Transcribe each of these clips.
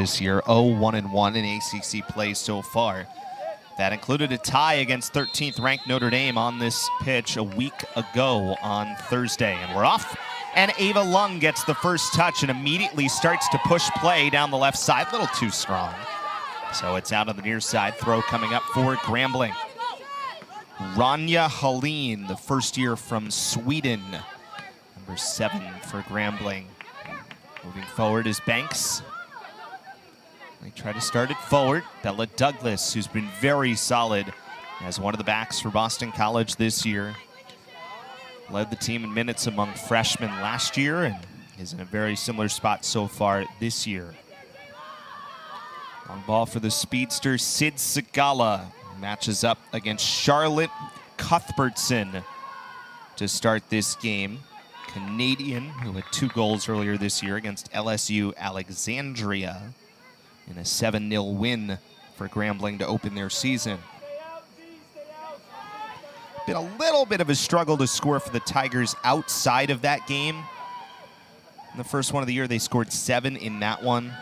this year, 0-1-1 in ACC play so far. That included a tie against 13th ranked Notre Dame on this pitch a week ago on Thursday. And we're off, and Ava Lung gets the first touch and immediately starts to push play down the left side, a little too strong. So it's out on the near side, throw coming up for Grambling. Rania Helene, the first year from Sweden, number 7 for Grambling. Moving forward is Banks. They try to start it forward. Bella Douglas, who's been very solid as one of the backs for Boston College this year. Led the team in minutes among freshmen last year and is in a very similar spot so far this year. Long ball for the speedster, Sid Segala. Matches up against Charlotte Cuthbertson to start this game. Canadian, who had 2 goals earlier this year against LSU Alexandria in a 7-0 win for Grambling to open their season. Been a little bit of a struggle to score for the Tigers outside of that game. In the first one of the year, they scored 7 in that one,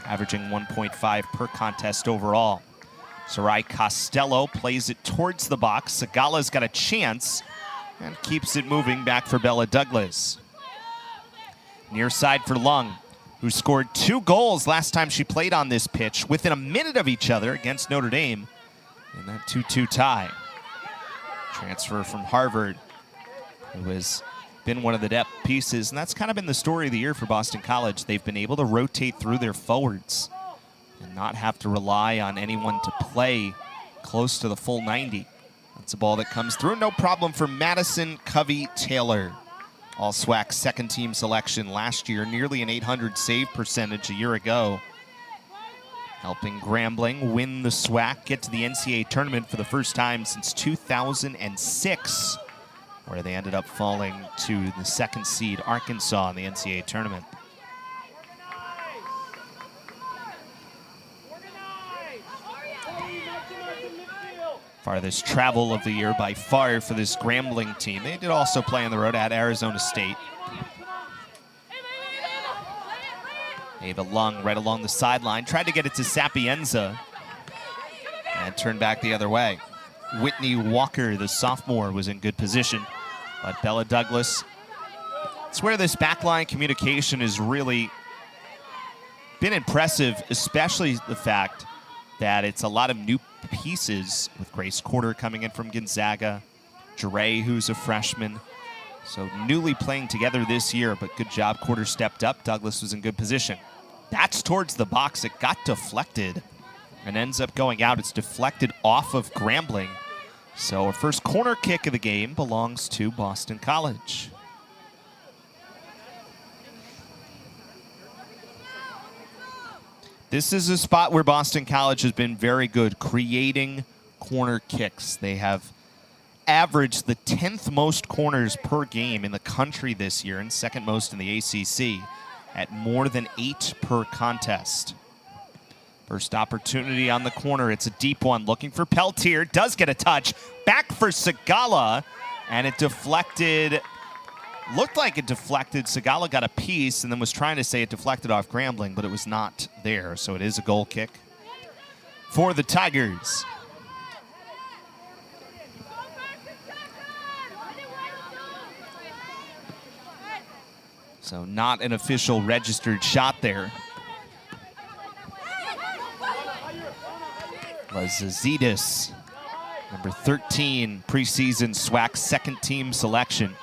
averaging 1.5 per contest overall. Sarai Costello plays it towards the box. Segala's got a chance and keeps it moving back for Bella Douglas. Near side for Lung, who scored 2 goals last time she played on this pitch within a minute of each other against Notre Dame in that 2-2 tie. Transfer from Harvard, who has been one of the depth pieces, and that's kind of been the story of the year for Boston College. They've been able to rotate through their forwards and not have to rely on anyone to play close to the full 90. That's a ball that comes through, no problem for Madison Covey-Taylor. All SWAC second-team selection last year, nearly an 800 save percentage a year ago. Helping Grambling win the SWAC, get to the NCAA tournament for the first time since 2006, where they ended up falling to the 2nd seed Arkansas in the NCAA tournament. Farthest travel of the year by far for this Grambling team. They did also play on the road at Arizona State. Ava Lung right along the sideline, tried to get it to Sapienza and turned back the other way. Whitney Walker, the sophomore, was in good position, but Bella Douglas, it's where this backline communication has really been impressive, especially the fact that it's a lot of new pieces with Grace Corder coming in from Gonzaga, Dre, who's a freshman. So newly playing together this year, but good job. Corder stepped up. Douglas was in good position. That's towards the box. It got deflected and ends up going out. It's deflected off of Grambling. So our first corner kick of the game belongs to Boston College. This is a spot where Boston College has been very good creating corner kicks. They have averaged the 10th most corners per game in the country this year and 2nd most in the ACC at more than 8 per contest. First opportunity on the corner. It's a deep one looking for Peltier. Does get a touch. Back for Segala, and it deflected. Looked like it deflected. Segala got a piece and then was trying to say it deflected off Grambling, but it was not there. So it is a goal kick for the Tigers. So not an official registered shot there. Lazazidis, number 13, preseason SWAC 2nd-team selection.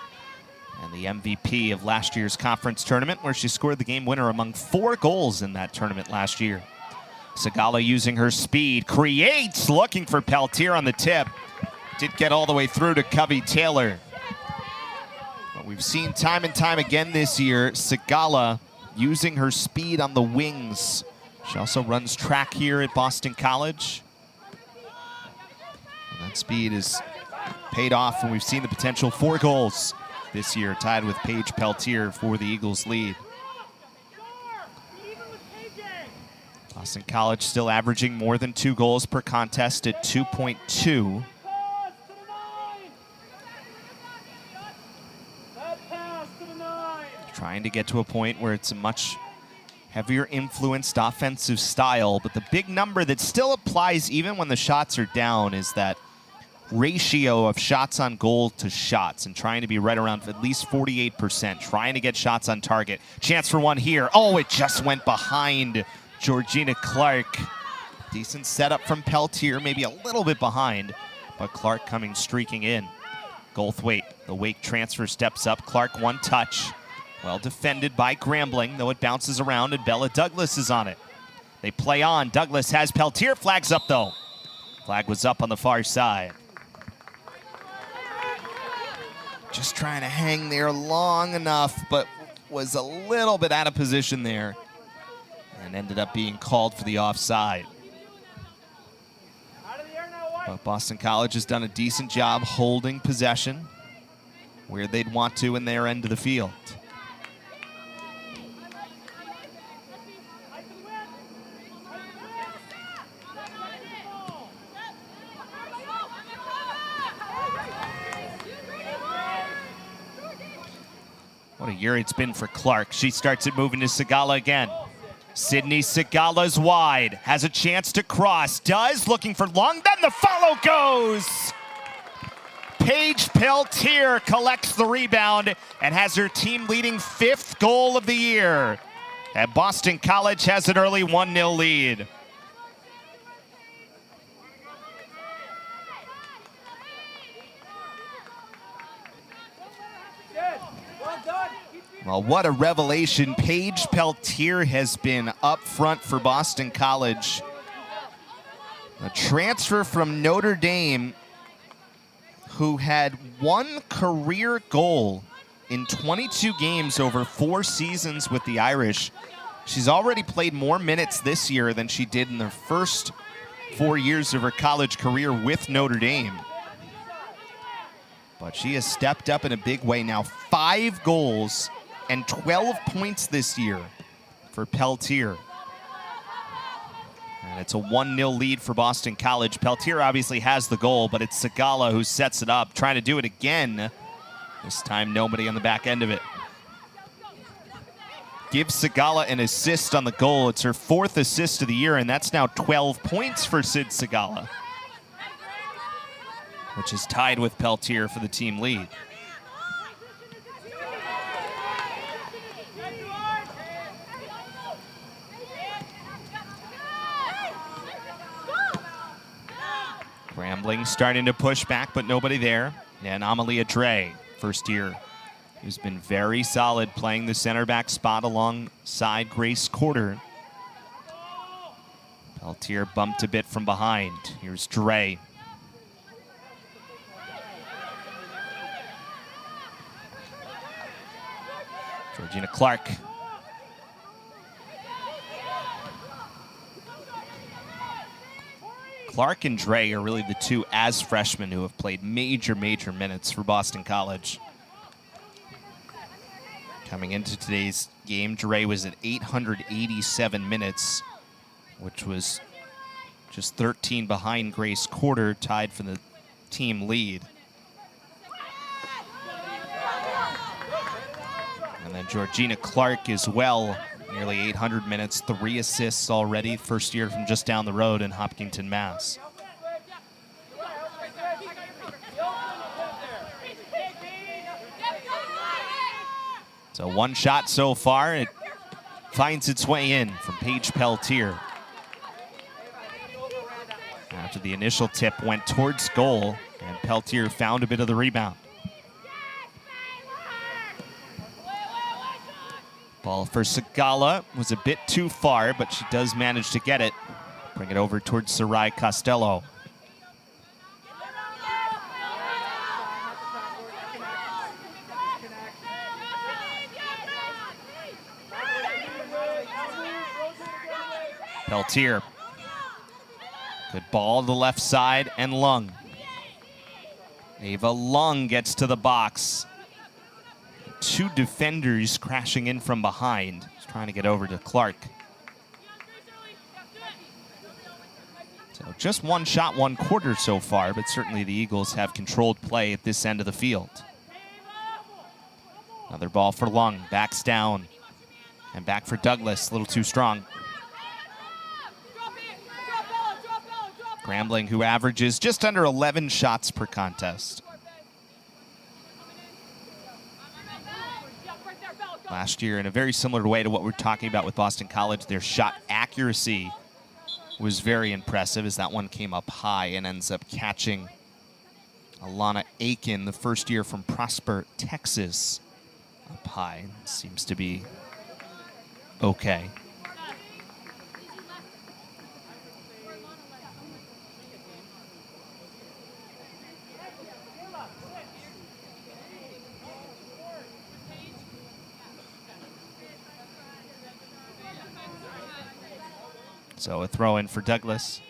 And the MVP of last year's conference tournament, where she scored the game winner among 4 goals in that tournament last year. Segala using her speed, creates, looking for Peltier on the tip. Did get all the way through to Covey-Taylor. But we've seen time and time again this year, Segala using her speed on the wings. She also runs track here at Boston College. And that speed is paid off, and we've seen the potential 4 goals this year, tied with Paige Peltier for the Eagles' lead. Boston College still averaging more than 2 goals per contest at 2.2. Trying to get to a point where it's a much heavier influenced offensive style, but the big number that still applies even when the shots are down is that ratio of shots on goal to shots, and trying to be right around at least 48%, trying to get shots on target. Chance for one here. Oh, it just went behind Georgina Clark. Decent setup from Peltier, maybe a little bit behind, but Clark coming streaking in. Goldthwaite, the Wake transfer, steps up. Clark one touch. Well defended by Grambling, though it bounces around, and Bella Douglas is on it. They play on. Douglas has Peltier. Flag's up, though. Flag was up on the far side. Just trying to hang there long enough, but was a little bit out of position there and ended up being called for the offside. But Boston College has done a decent job holding possession where they'd want to in their end of the field. What a year it's been for Clark. She starts it moving to Sigala again. Sydney Sigala's wide, has a chance to cross, does, looking for long, then the follow goes! Paige Peltier collects the rebound and has her team leading 5th goal of the year. And Boston College has an early 1-0 lead. Well, what a revelation Paige Peltier has been up front for Boston College. A transfer from Notre Dame who had 1 career goal in 22 games over 4 seasons with the Irish. She's already played more minutes this year than she did in the first 4 years of her college career with Notre Dame. But she has stepped up in a big way now. 5 goals and 12 points this year for Peltier. And it's a 1-0 lead for Boston College. Peltier obviously has the goal, but it's Sigala who sets it up, trying to do it again. This time nobody on the back end of it. Gives Sigala an assist on the goal. It's her 4th assist of the year, and that's now 12 points for Sid Sigala, which is tied with Peltier for the team lead. Grambling starting to push back, but nobody there. And Amalia Dre, first year, who's been very solid playing the center back spot alongside Grace Corder. Peltier bumped a bit from behind. Here's Dre. Georgina Clark. Clark and Dre are really the two as freshmen who have played major minutes for Boston College. Coming into today's game, Dre was at 887 minutes, which was just 13 behind Grace Corder, tied for the team lead. And then Georgina Clark as well, nearly 800 minutes, 3 assists already, first year from just down the road in Hopkinton, Mass. So 1 shot so far. It finds its way in from Paige Peltier. After the initial tip went towards goal, and Peltier found a bit of the rebound. Ball for Sigala was a bit too far, but she does manage to get it. Bring it over towards Sarai Costello. Peltier. Good ball to the left side, and Lung. Ava Lung gets to the box. 2 defenders crashing in from behind. He's trying to get over to Clark. So just 1 shot, 1 quarter so far, but certainly the Eagles have controlled play at this end of the field. Another ball for Lung, backs down. And back for Douglas, a little too strong. Grambling, who averages just under 11 shots per contest. Last year, in a very similar way to what we're talking about with Boston College, their shot accuracy was very impressive as that one came up high and ends up catching Alana Aiken, the first year from Prosper, Texas, up high. Seems to be okay. So a throw in for Douglas.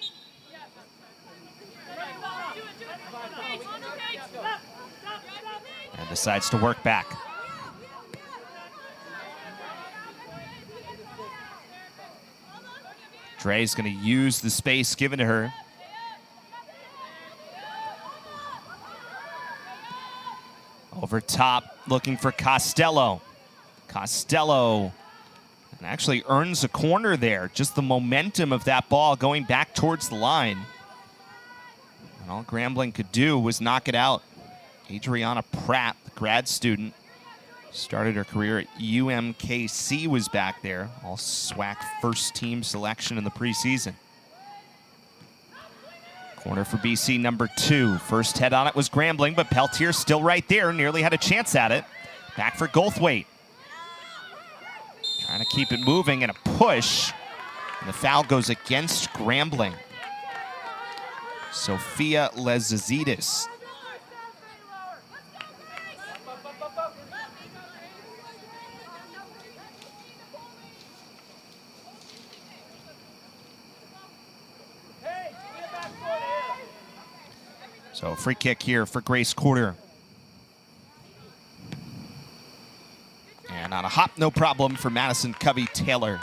And decides to work back. Dre's going to use the space given to her. Over top, looking for Costello. Costello, and actually earns a corner there. Just the momentum of that ball going back towards the line. And all Grambling could do was knock it out. Adriana Pratt, the grad student, started her career at UMKC, was back there. All SWAC first team selection in the preseason. Corner for BC, number 2. First head on it was Grambling, but Peltier still right there. Nearly had a chance at it. Back for Goldthwaite. Trying to keep it moving and a push. And the foul goes against Grambling. Sophia Lezazidis. So free kick here for Grace Quarter. And on a hop, no problem for Madison Covey-Taylor.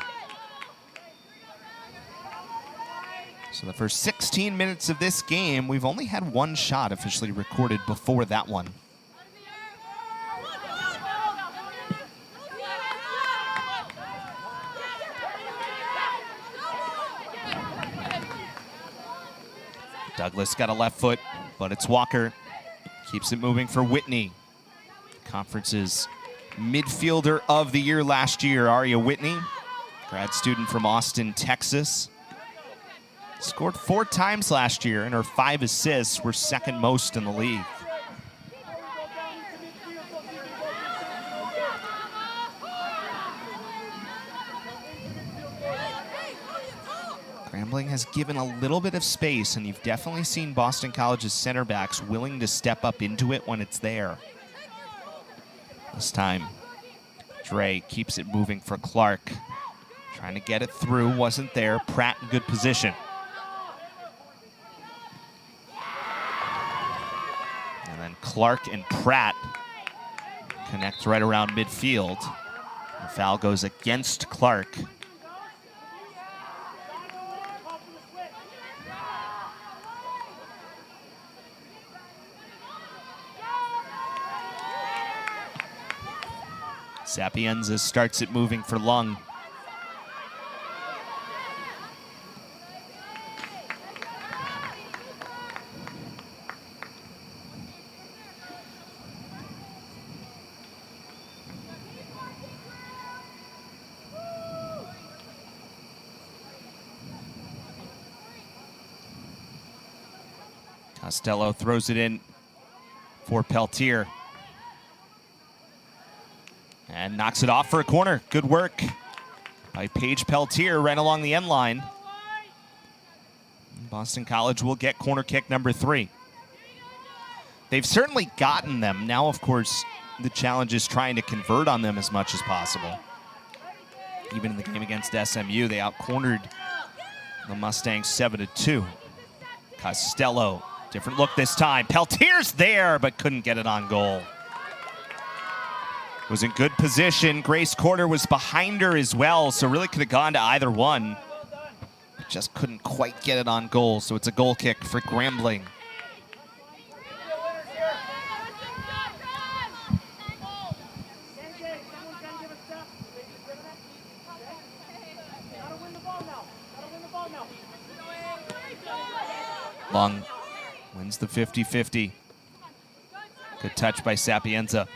So the first 16 minutes of this game, we've only had one shot officially recorded before that one. Douglas got a left foot, but it's Walker. Keeps it moving for Whitney. Conference's midfielder of the year last year, Aria Whitney, grad student from Austin, Texas. Scored 4 times last year, and her 5 assists were second most in the league. Grambling has given a little bit of space, and you've definitely seen Boston College's center backs willing to step up into it when it's there. This time, Dre keeps it moving for Clark. Trying to get it through, wasn't there. Pratt in good position. And then Clark and Pratt connect right around midfield. The foul goes against Clark. Sapienza starts it moving for Lung. Costello throws it in for Peltier. And knocks it off for a corner. Good work by Paige Peltier right along the end line. Boston College will get corner kick number 3. They've certainly gotten them. Now, of course, the challenge is trying to convert on them as much as possible. Even in the game against SMU, they out-cornered the Mustangs 7-2. Costello, different look this time. Peltier's there, but couldn't get it on goal. Was in good position. Grace Quarter was behind her as well, so really could have gone to either one. Just couldn't quite get it on goal, so it's a goal kick for Grambling. Lung wins the 50-50. Good touch by Sapienza.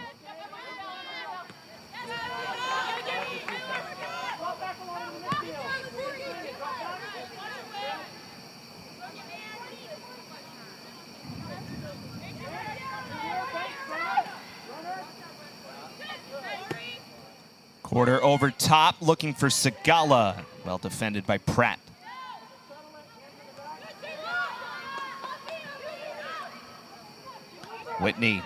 Quarter over top, looking for Segala. Well defended by Pratt. Whitney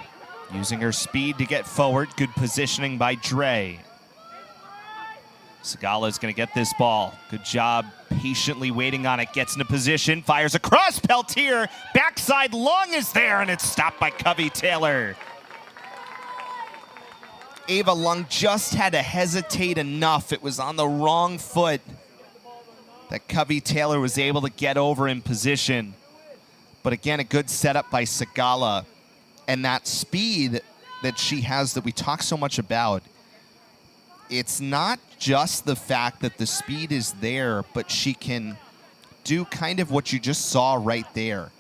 using her speed to get forward. Good positioning by Dre. Segala is going to get this ball. Good job patiently waiting on it. Gets into position, fires across. Peltier, backside Lung is there, and it's stopped by Covey Taylor. Ava Lung just had to hesitate enough. It was on the wrong foot that Covey Taylor was able to get over in position. But again, a good setup by Segala. And that speed that she has that we talk so much about, it's not just the fact that the speed is there, but she can do kind of what you just saw right there.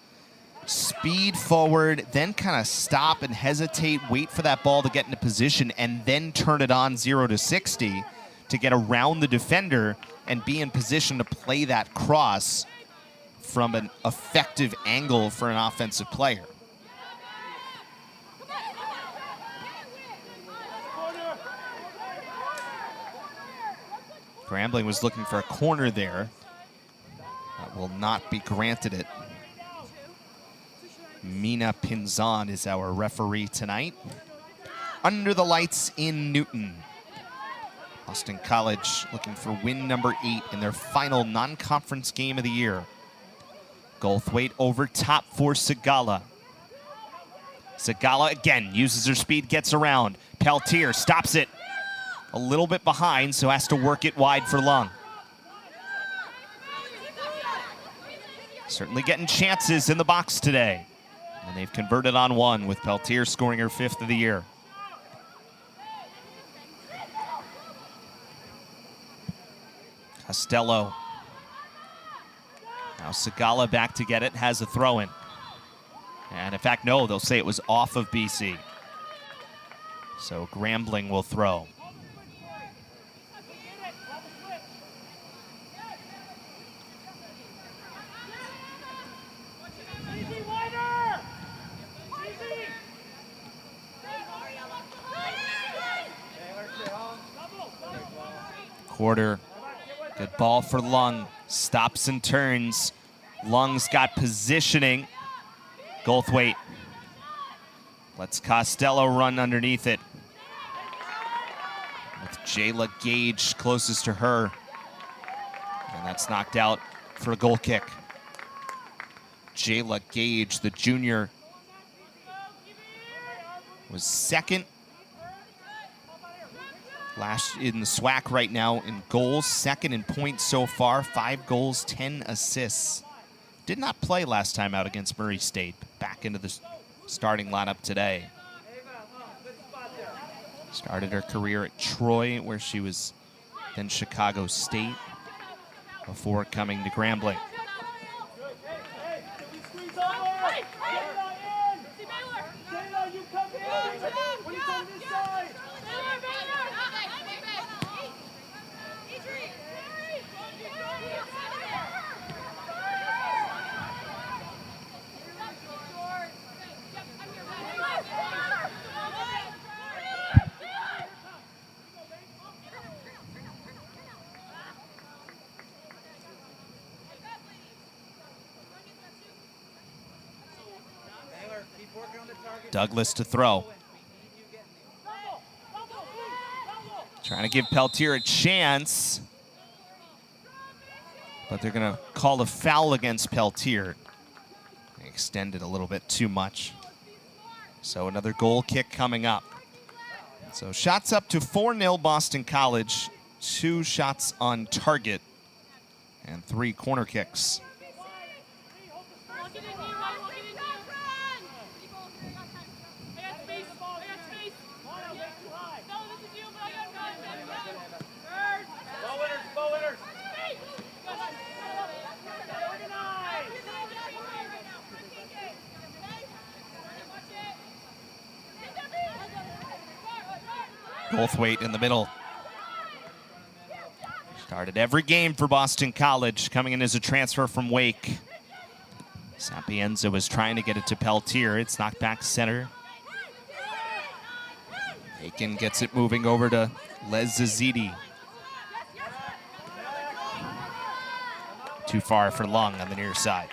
Speed forward, then kind of stop and hesitate, wait for that ball to get into position, and then turn it on 0 to 60 to get around the defender and be in position to play that cross from an effective angle for an offensive player. Grambling was looking for a corner there. That will not be granted it. Mina Pinzon is our referee tonight. Under the lights in Newton. Boston College looking for win number 8 in their final non-conference game of the year. Goldthwaite over top for Segala. Segala again uses her speed, gets around. Peltier stops it. A little bit behind, so has to work it wide for Lung. Certainly getting chances in the box today. And they've converted on one, with Peltier scoring her 5th of the year. Costello. Now Segala back to get it, has a throw-in. And in fact, no, they'll say it was off of BC. So Grambling will throw. Quarter, good ball for Lung, stops and turns. Lung's got positioning. Goldthwaite lets Costello run underneath it. With Jayla Gage closest to her. And that's knocked out for a goal kick. Jayla Gage, the junior, was second last in the SWAC right now in goals, second in points so far, 5 goals, 10 assists. Did not play last time out against Murray State. Back into the starting lineup today. Started her career at Troy, where she was then Chicago State, before coming to Grambling. Douglas to throw. Trying to give Peltier a chance, but they're going to call a foul against Peltier. They extended a little bit too much. So another goal kick coming up. So shots up to 4-0 Boston College, 2 shots on target, and 3 corner kicks. Goldthwait in the middle. Started every game for Boston College, coming in as a transfer from Wake. Sapienza was trying to get it to Peltier. It's knocked back center. Aiken gets it moving over to Les Zazidi. Too far for Lung on the near side.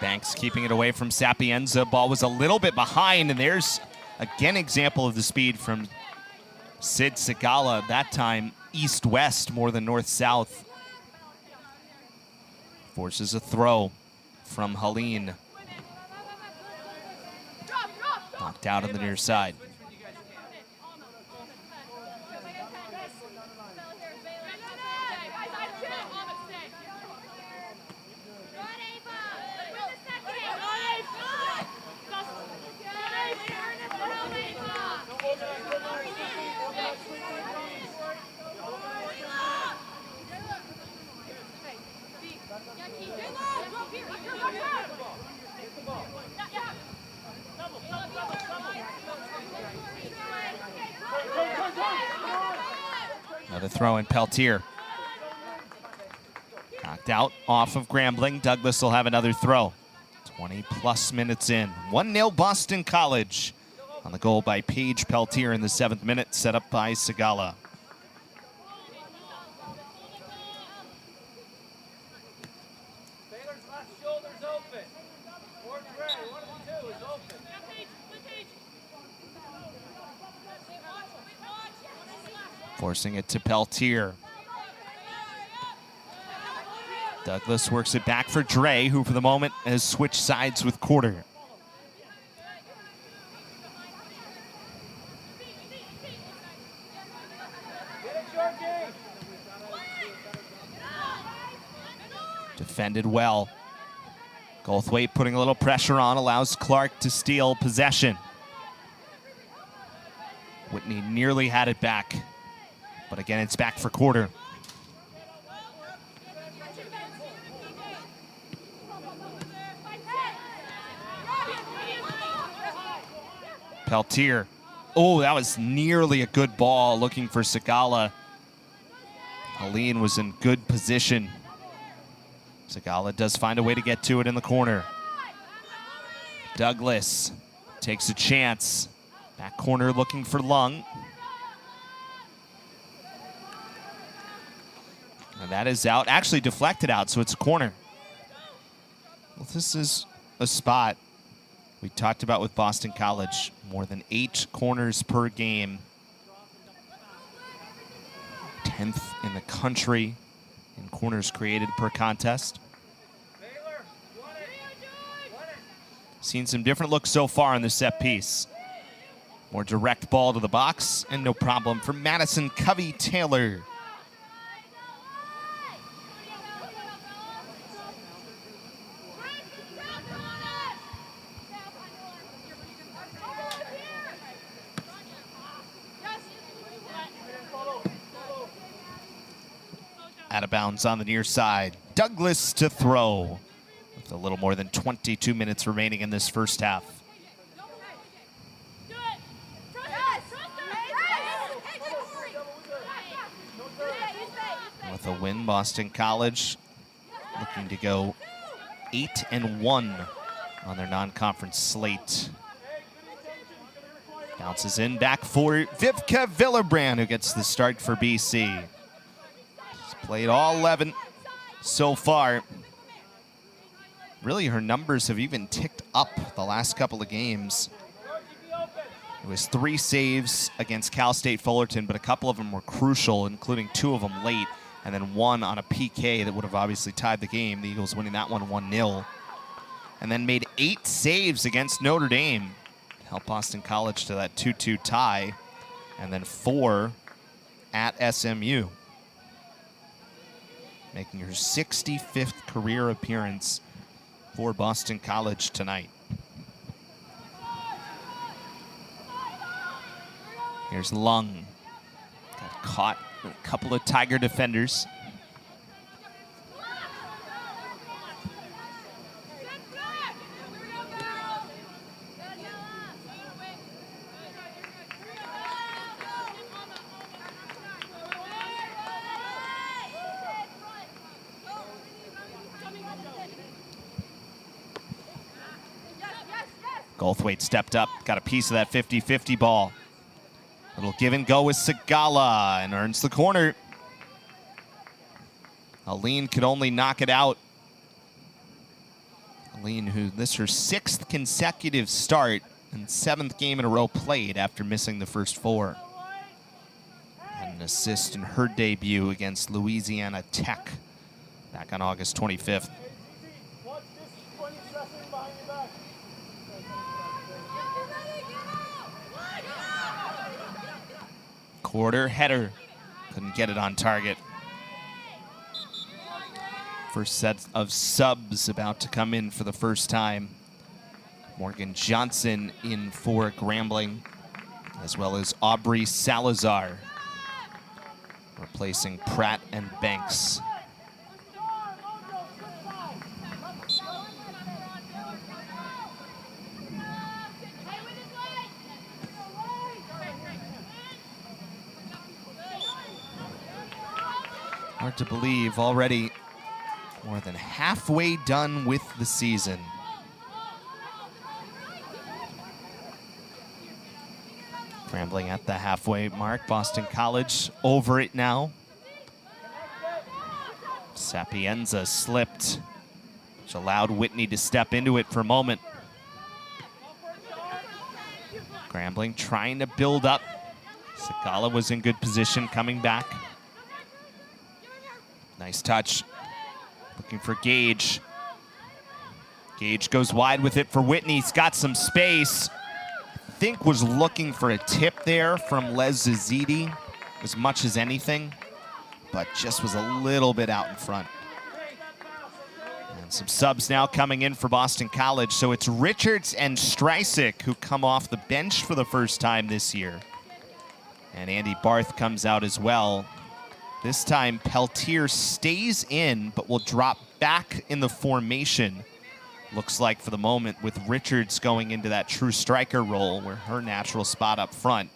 Banks keeping it away from Sapienza. Ball was a little bit behind, and there's again example of the speed from Sid Sigala, that time east-west more than north-south. Forces a throw from Helene. Knocked out on the near side. Another throw in Peltier. Knocked out off of Grambling. Douglas will have another throw. 20-plus minutes in. 1-0 Boston College on the goal by Paige Peltier in the 7th minute, set up by Sigala. Forcing it to Peltier. Douglas works it back for Dre, who for the moment has switched sides with Quarter. Defended well. Goldthwait putting a little pressure on, allows Clark to steal possession. Whitney nearly had it back, but again, it's back for Quarter. Peltier. Oh, that was nearly a good ball, looking for Sigala. Helene was in good position. Sigala does find a way to get to it in the corner. Douglas takes a chance. Back corner looking for Lung. And that is out, actually deflected out, so it's a corner. Well, this is a spot we talked about with Boston College. More than 8 corners per game. 10th in the country in corners created per contest. Seen some different looks so far in the set piece. More direct ball to the box, and no problem for Madison Covey-Taylor. Out of bounds on the near side. Douglas to throw with a little more than 22 minutes remaining in this first half. With a win, Boston College looking to go 8-1 on their non-conference slate. Bounces in back for Vivka Villebrand, who gets the start for BC. Played all 11 so far. Really, her numbers have even ticked up the last couple of games. It was 3 saves against Cal State Fullerton, but a couple of them were crucial, including 2 of them late, and then 1 on a PK that would have obviously tied the game. The Eagles winning that one 1-0. And then made 8 saves against Notre Dame. Helped Boston College to that 2-2 tie. And then 4 at SMU. Making her 65th career appearance for Boston College tonight. Here's Lung. Got caught with a couple of Tiger defenders. Goldthwait stepped up, got a piece of that 50-50 ball. Little give and go with Sigala and earns the corner. Aline could only knock it out. Aline, who this is her 6th consecutive start and 7th game in a row played after missing the first 4. And an assist in her debut against Louisiana Tech back on August 25th. Quarter header, couldn't get it on target. First set of subs about to come in for the first time. Morgan Johnson in for Grambling, as well as Aubrey Salazar, replacing Pratt and Banks. Hard to believe, already more than halfway done with the season. Grambling at the halfway mark. Boston College over it now. Sapienza slipped, which allowed Whitney to step into it for a moment. Grambling trying to build up. Sigala was in good position coming back. Nice touch. Looking for Gage. Gage goes wide with it for Whitney. He's got some space. I think was looking for a tip there from Les Zazidi as much as anything, but just was a little bit out in front. And some subs now coming in for Boston College. So it's Richards and Streisick who come off the bench for the first time this year. And Andy Barth comes out as well. This time, Peltier stays in, but will drop back in the formation. Looks like for the moment, with Richards going into that true striker role, where her natural spot up front.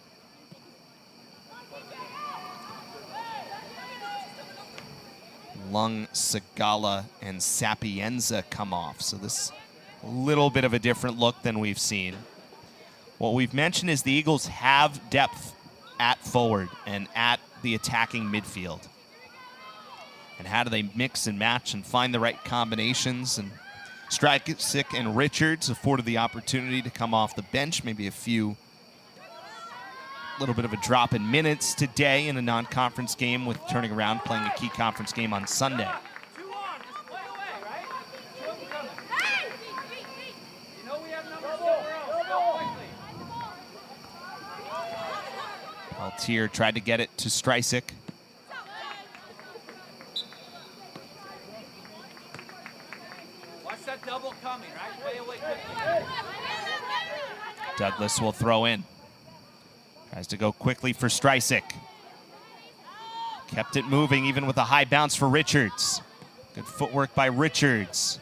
Lung, Sigala, and Sapienza come off. So this a little bit of a different look than we've seen. What we've mentioned is the Eagles have depth at forward and at the attacking midfield. And how do they mix and match and find the right combinations? And Streisick and Richards afforded the opportunity to come off the bench, maybe a little bit of a drop in minutes today in a non-conference game, with turning around playing a key conference game on Sunday. Peltier tried to get it to Streisick. Watch that double coming, right? Play away quickly. Douglas will throw in. Tries to go quickly for Streisick. Kept it moving even with a high bounce for Richards. Good footwork by Richards.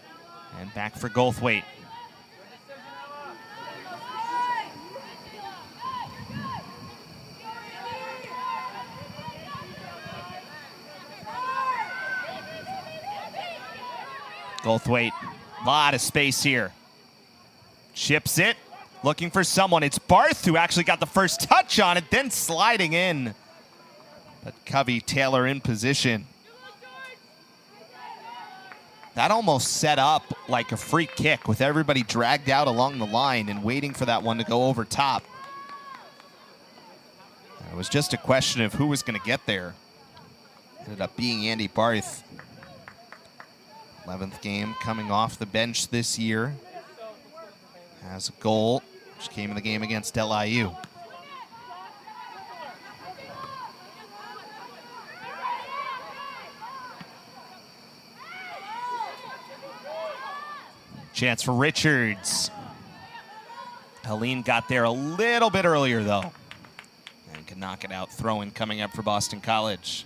And back for Goldthwait. Goldthwait, a lot of space here. Chips it, looking for someone. It's Barth who actually got the first touch on it, then sliding in. But Covey Taylor in position. That almost set up like a free kick with everybody dragged out along the line and waiting for that one to go over top. It was just a question of who was going to get there. Ended up being Andy Barth. 11th game coming off the bench this year. Has a goal, which came in the game against LIU. Chance for Richards. Helene got there a little bit earlier, though. And can knock it out. Throw-in coming up for Boston College.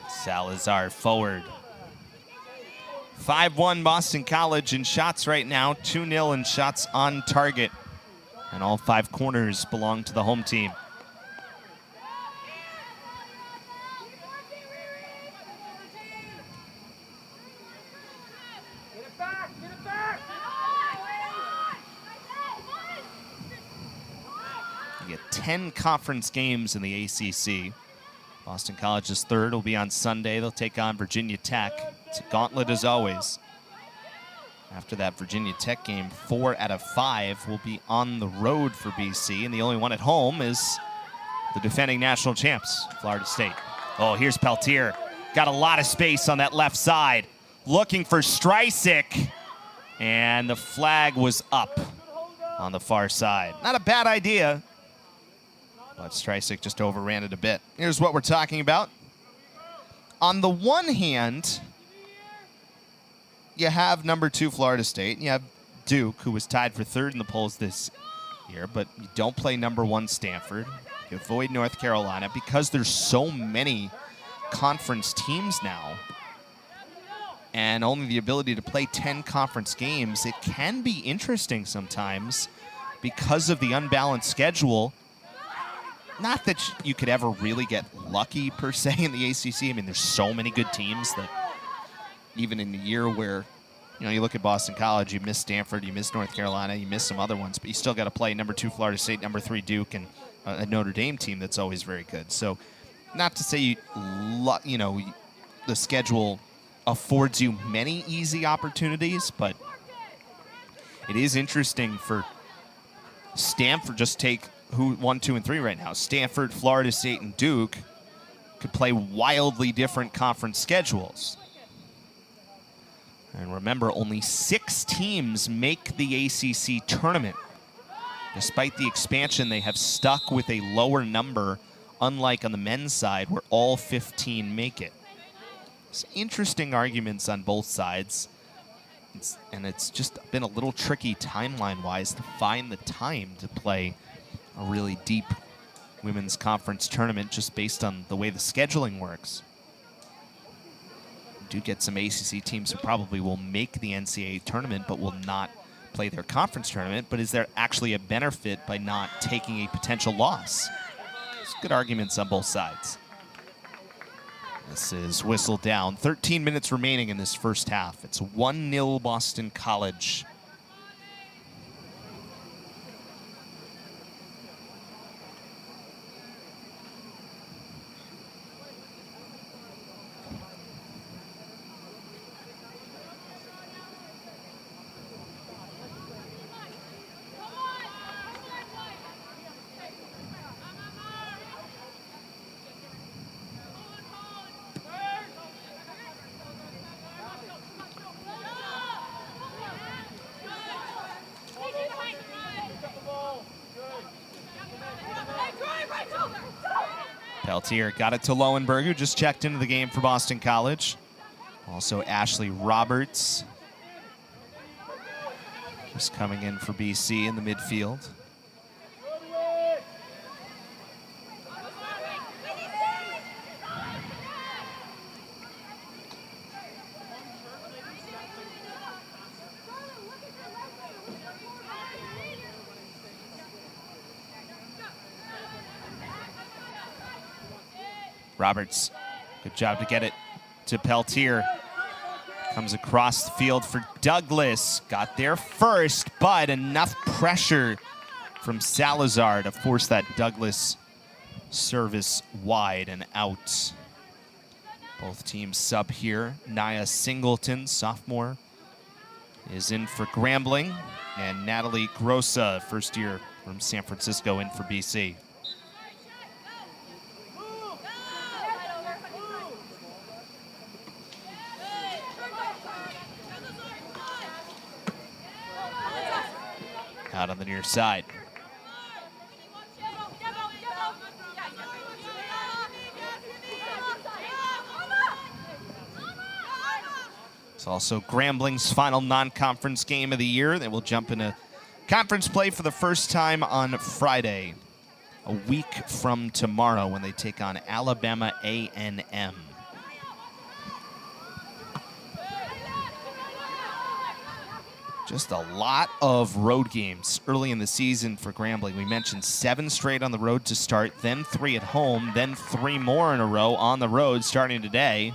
Salazar forward. 5-1 Boston College in shots right now. 2-0 in shots on target. And all 5 corners belong to the home team. You get 10 conference games in the ACC. Boston College's third will be on Sunday. They'll take on Virginia Tech. It's a gauntlet as always. After that Virginia Tech game, 4 out of 5 will be on the road for BC, and the only one at home is the defending national champs, Florida State. Oh, here's Peltier. Got a lot of space on that left side. Looking for Streisik, and the flag was up on the far side. Not a bad idea, but Streisik just overran it a bit. Here's what we're talking about. On the one hand, you have number 2 Florida State, and you have Duke, who was tied for 3rd in the polls this year, but you don't play number 1 Stanford. You avoid North Carolina because there's so many conference teams now, and only the ability to play 10 conference games. It can be interesting sometimes because of the unbalanced schedule. Not that you could ever really get lucky, per se, in the ACC. I mean, there's so many good teams that even in the year where, you know, you look at Boston College, you miss Stanford, you miss North Carolina, you miss some other ones, but you still got to play number 2 Florida State, number 3 Duke, and a Notre Dame team that's always very good. So not to say, you know, the schedule affords you many easy opportunities, but it is interesting for Stanford. Just take who 1, 2, and 3 right now. Stanford, Florida State, and Duke could play wildly different conference schedules. And remember, only 6 teams make the ACC tournament. Despite the expansion, they have stuck with a lower number, unlike on the men's side, where all 15 make it. It's interesting arguments on both sides. It's just been a little tricky timeline-wise to find the time to play a really deep women's conference tournament just based on the way the scheduling works. You do get some ACC teams who probably will make the NCAA tournament but will not play their conference tournament, but is there actually a benefit by not taking a potential loss? There's good arguments on both sides. This is whistled down. 13 minutes remaining in this first half. It's 1-0 Boston College. Peltier got it to Lowenberg, who just checked into the game for Boston College. Also Ashley Roberts just coming in for BC in the midfield. Roberts, good job to get it to Peltier. Comes across the field for Douglas. Got there first, but enough pressure from Salazar to force that Douglas service wide and out. Both teams sub here. Nia Singleton, sophomore, is in for Grambling. And Natalie Grossa, first year from San Francisco, in for BC. Out on the near side. It's also Grambling's final non-conference game of the year. They will jump into conference play for the first time on Friday, a week from tomorrow, when they take on Alabama A&M. Just a lot of road games early in the season for Grambling. We mentioned 7 straight on the road to start, then 3 at home, then 3 more in a row on the road starting today,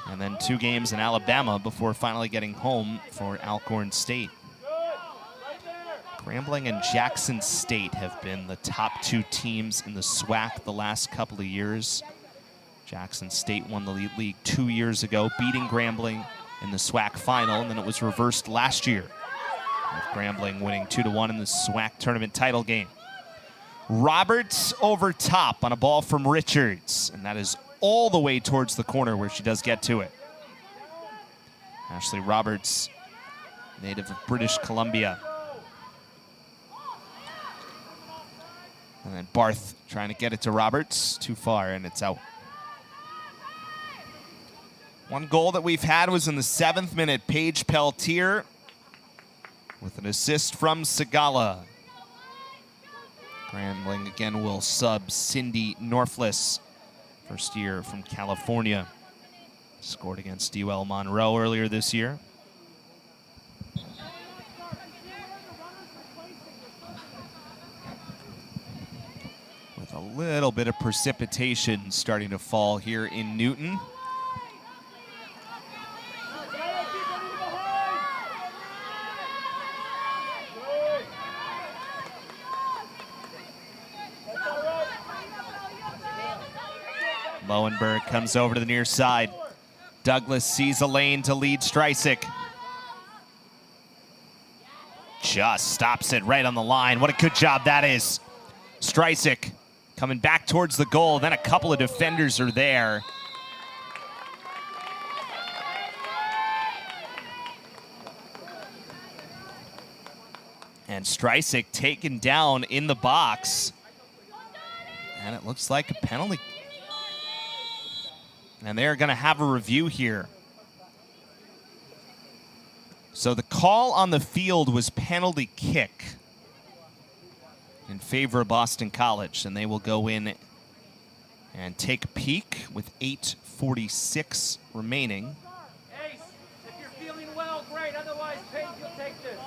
and then 2 games in Alabama before finally getting home for Alcorn State. Grambling and Jackson State have been the top 2 teams in the SWAC the last couple of years. Jackson State won the league 2 years ago, beating Grambling in the SWAC final, and then it was reversed last year, with Grambling winning 2-1 in the SWAC tournament title game. Roberts over top on a ball from Richards, and that is all the way towards the corner where she does get to it. Ashley Roberts, native of British Columbia. And then Barth trying to get it to Roberts, too far, and it's out. One goal that we've had was in the 7th minute. Paige Peltier with an assist from Segala. Grambling again will sub Cindy Norfless, first year from California. Scored against UL Monroe earlier this year. With a little bit of precipitation starting to fall here in Newton. Lowenberg comes over to the near side. Douglas sees a lane to lead Streisig. Just stops it right on the line. What a good job that is. Streisig coming back towards the goal. Then a couple of defenders are there. And Streisig taken down in the box. And it looks like a penalty. And they're going to have a review here. So the call on the field was penalty kick in favor of Boston College, and they will go in and take a peek with 8:46 remaining. Ace, if you're feeling well, great. Otherwise, Paige, you'll take this.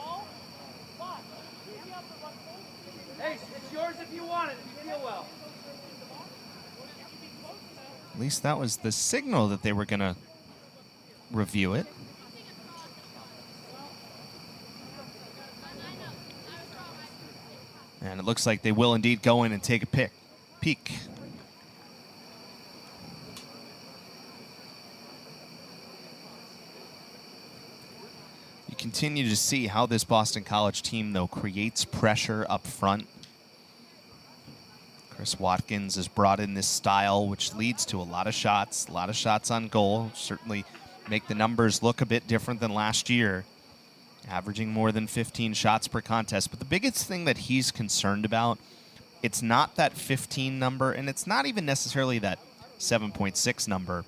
Ace, it's yours if you want it, if you feel well. At least that was the signal that they were going to review it. And it looks like they will indeed go in and take a peek. You continue to see how this Boston College team, though, creates pressure up front. Chris Watkins has brought in this style, which leads to a lot of shots on goal. Certainly make the numbers look a bit different than last year, averaging more than 15 shots per contest. But the biggest thing that he's concerned about, it's not that 15 number, and it's not even necessarily that 7.6 number.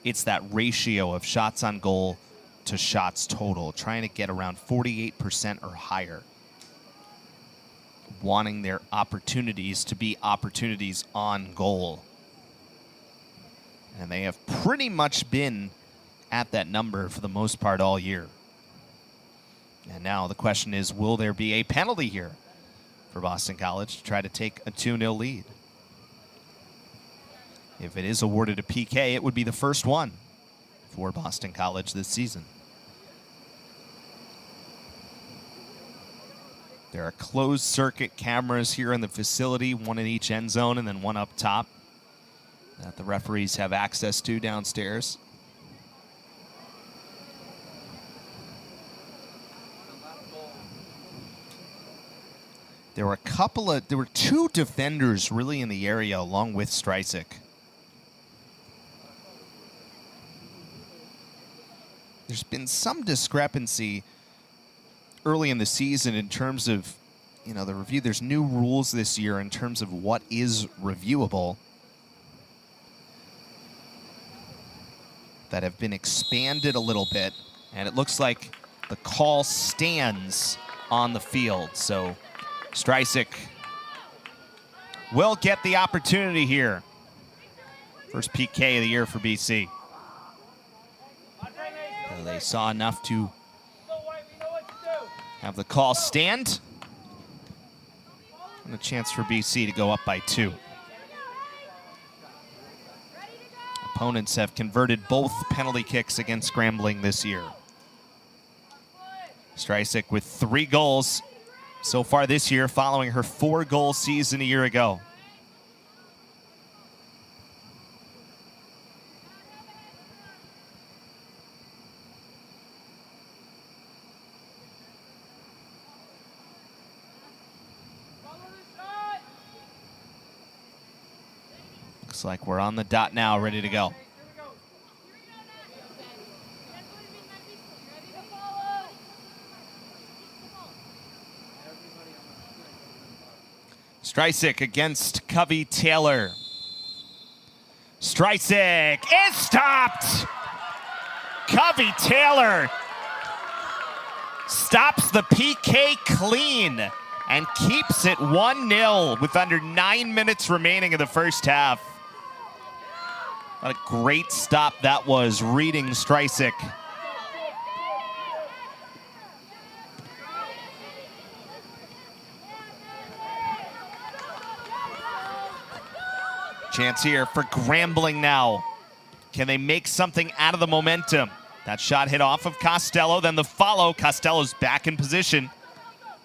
It's that ratio of shots on goal to shots total, trying to get around 48% or higher. Wanting their opportunities to be opportunities on goal. And they have pretty much been at that number for the most part all year. And now the question is, will there be a penalty here for Boston College to try to take a 2-0 lead? If it is awarded a PK, it would be the first one for Boston College this season. There are closed circuit cameras here in the facility, one in each end zone and then one up top that the referees have access to downstairs. There were 2 defenders really in the area along with Streisig. There's been some discrepancy early in the season in terms of, the review. There's new rules this year in terms of what is reviewable. that have been expanded a little bit, and it looks like the call stands on the field. So Streisig will get the opportunity here. First PK of the year for BC. They saw enough to have the call stand. And a chance for BC to go up by 2. Opponents have converted both penalty kicks against Grambling this year. Streisig with 3 goals so far this year, following her 4-goal season a year ago. Looks like we're on the dot now, ready to go. Streisig against Covey Taylor. Streisig is stopped! Covey Taylor stops the PK clean and keeps it 1-0 with under 9 minutes remaining in the first half. What a great stop that was, reading Streisig. Chance here for Grambling now. Can they make something out of the momentum? That shot hit off of Costello, then the follow. Costello's back in position.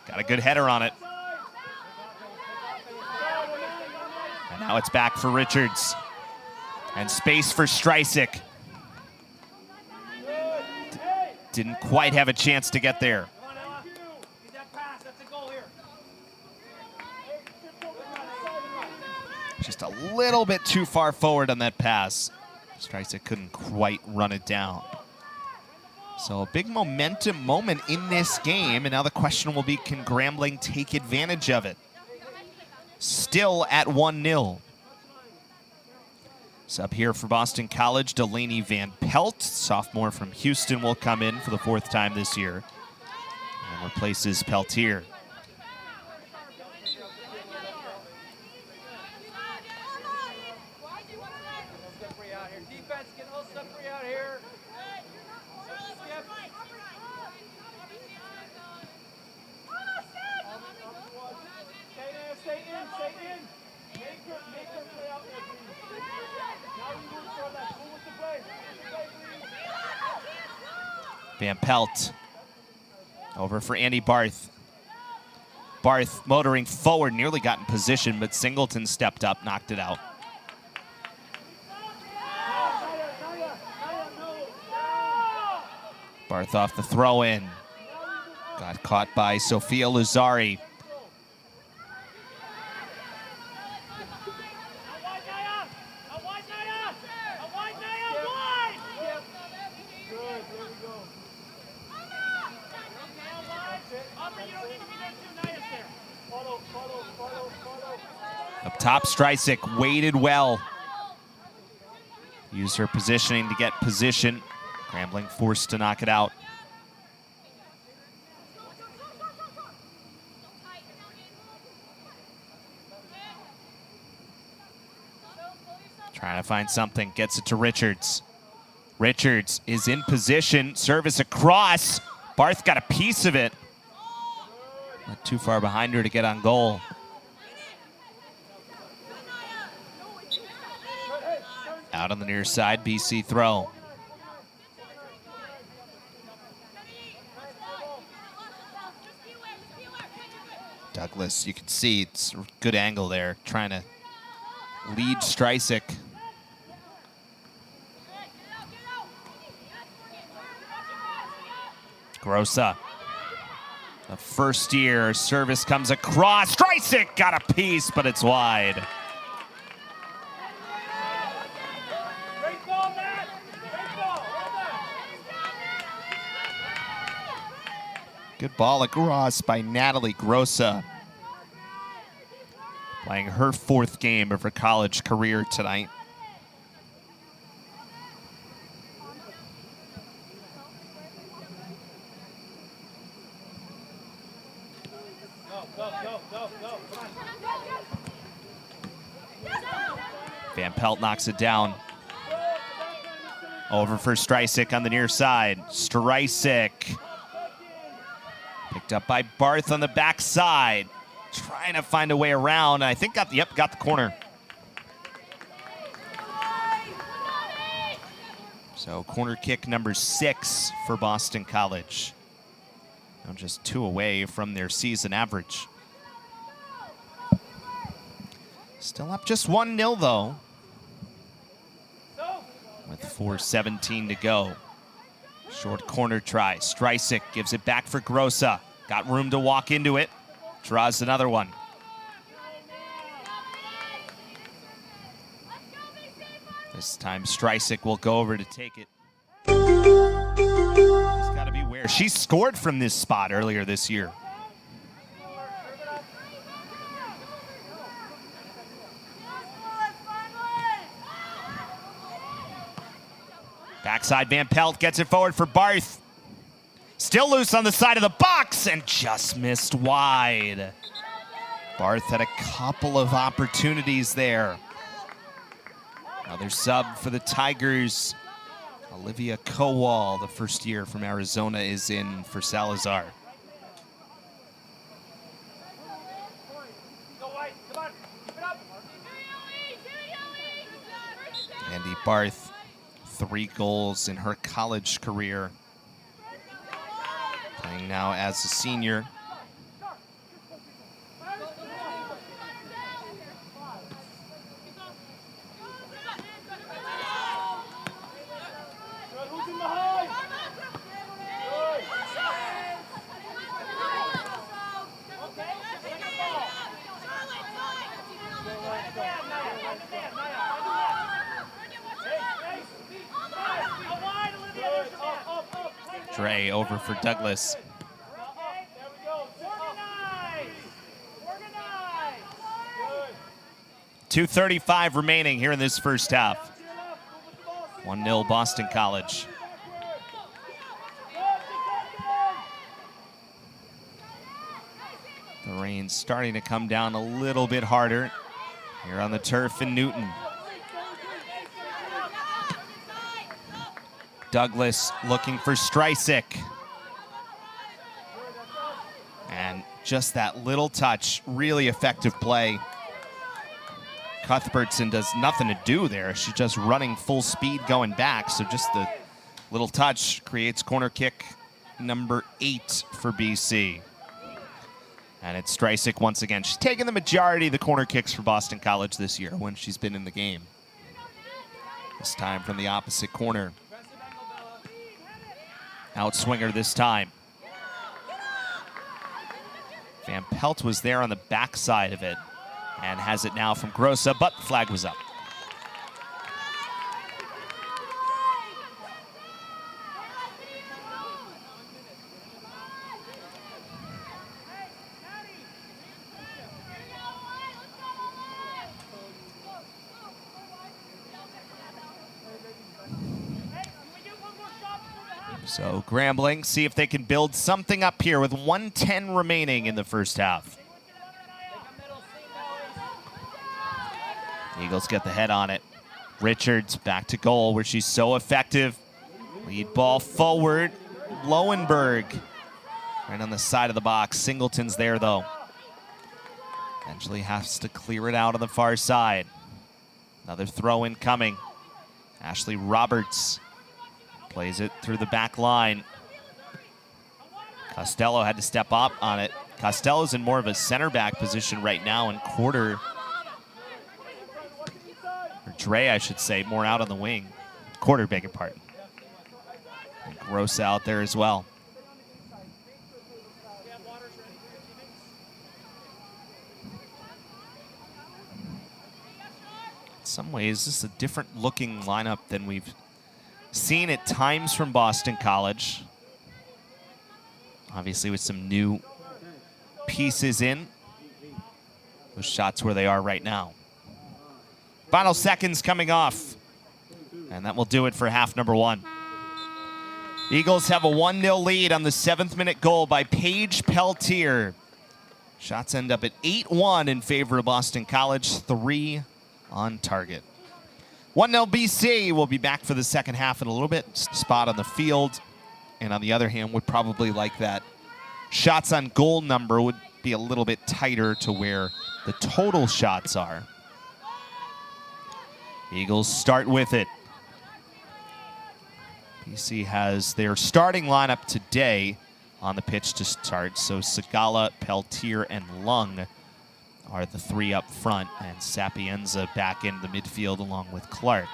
Got a good header on it. And now it's back for Richards. And space for Streisig. Didn't quite have a chance to get there. Just a little bit too far forward on that pass. Streisig couldn't quite run it down. So a big momentum moment in this game, and now the question will be, can Grambling take advantage of it? Still at 1-0. Sub here for Boston College, Delaney Van Pelt, sophomore from Houston, will come in for the 4th time this year and replaces Peltier. Van Pelt over for Andy Barth. Barth motoring forward, nearly got in position, but Singleton stepped up, knocked it out. Barth off the throw in. Got caught by Sophia Luzari. Up top, Streisig waited well. Used her positioning to get position. Grambling forced to knock it out. Trying to find something, gets it to Richards. Richards is in position, service across. Barth got a piece of it. Not too far behind her to get on goal. Out on the near side, BC throw. Douglas, you can see it's a good angle there, trying to lead Streisig. Grossa. The first year service comes across. Streisig got a piece, but it's wide. Good ball across by Natalie Grossa. Playing her 4th game of her college career tonight. Van Pelt knocks it down. Over for Streisig on the near side. Streisig. Picked up by Barth on the backside. Trying to find a way around. I think got the corner. So corner kick number 6 for Boston College. Now just 2 away from their season average. Still up just 1-0 though. With 4:17 to go. Short corner try. Streisig gives it back for Grossa. Got room to walk into it. Draws another one. This time Streisig will go over to take it. She's got to be aware. She scored from this spot earlier this year. Backside, Van Pelt gets it forward for Barth. Still loose on the side of the box and just missed wide. Barth had a couple of opportunities there. Another sub for the Tigers. Olivia Kowal, the first year from Arizona, is in for Salazar. Andy Barth, 3 goals in her college career. Playing now as a senior. Dre over for Douglas. 2:35 remaining here in this first half. 1-0 Boston College. The rain's starting to come down a little bit harder here on the turf in Newton. Douglas looking for Streisig. And just that little touch, really effective play. Cuthbertson does nothing to do there. She's just running full speed going back. So just the little touch creates corner kick number 8 for BC. And it's Streisig once again. She's taken the majority of the corner kicks for Boston College this year when she's been in the game. This time from the opposite corner. Outswinger this time. Van Pelt was there on the backside of it and has it now from Grossa, but the flag was up. So Grambling, see if they can build something up here with 1:10 remaining in the first half. Eagles get the head on it. Richards back to goal where she's so effective. Lead ball forward. Lowenberg right on the side of the box. Singleton's there though. Eventually has to clear it out on the far side. Another throw in coming. Ashley Roberts plays it through the back line. Costello had to step up on it. Costello's in more of a center back position right now, and Quarter, or Dre, I should say, more out on the wing. Quarter, beg your pardon. And Gross out there as well. In some ways, this is a different looking lineup than we've seen at times from Boston College. Obviously with some new pieces in. Those shots where they are right now. Final seconds coming off. And that will do it for half number 1. Eagles have a 1-0 lead on the 7th minute goal by Paige Peltier. Shots end up at 8-1 in favor of Boston College, 3 on target. 1-0 BC. We'll be back for the second half in a little bit. Spot on the field. And on the other hand, would probably like that shots on goal number would be a little bit tighter to where the total shots are. Eagles start with it. BC has their starting lineup today on the pitch to start. So Segala, Peltier, and Lung are the three up front, and Sapienza back in the midfield along with Clark.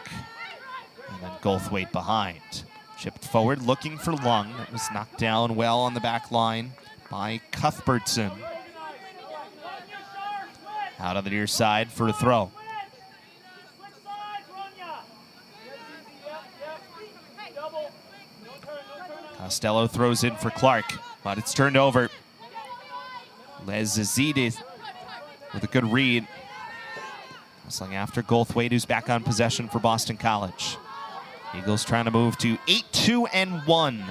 And then Goldthwaite behind. Chipped forward, looking for Lung. That was knocked down well on the back line by Cuthbertson. Out on the near side for a throw. Costello throws in for Clark, but it's turned over. Lezazidis with a good read. Hustling after Goldthwaite, who's back on possession for Boston College. Eagles trying to move to 8-2-1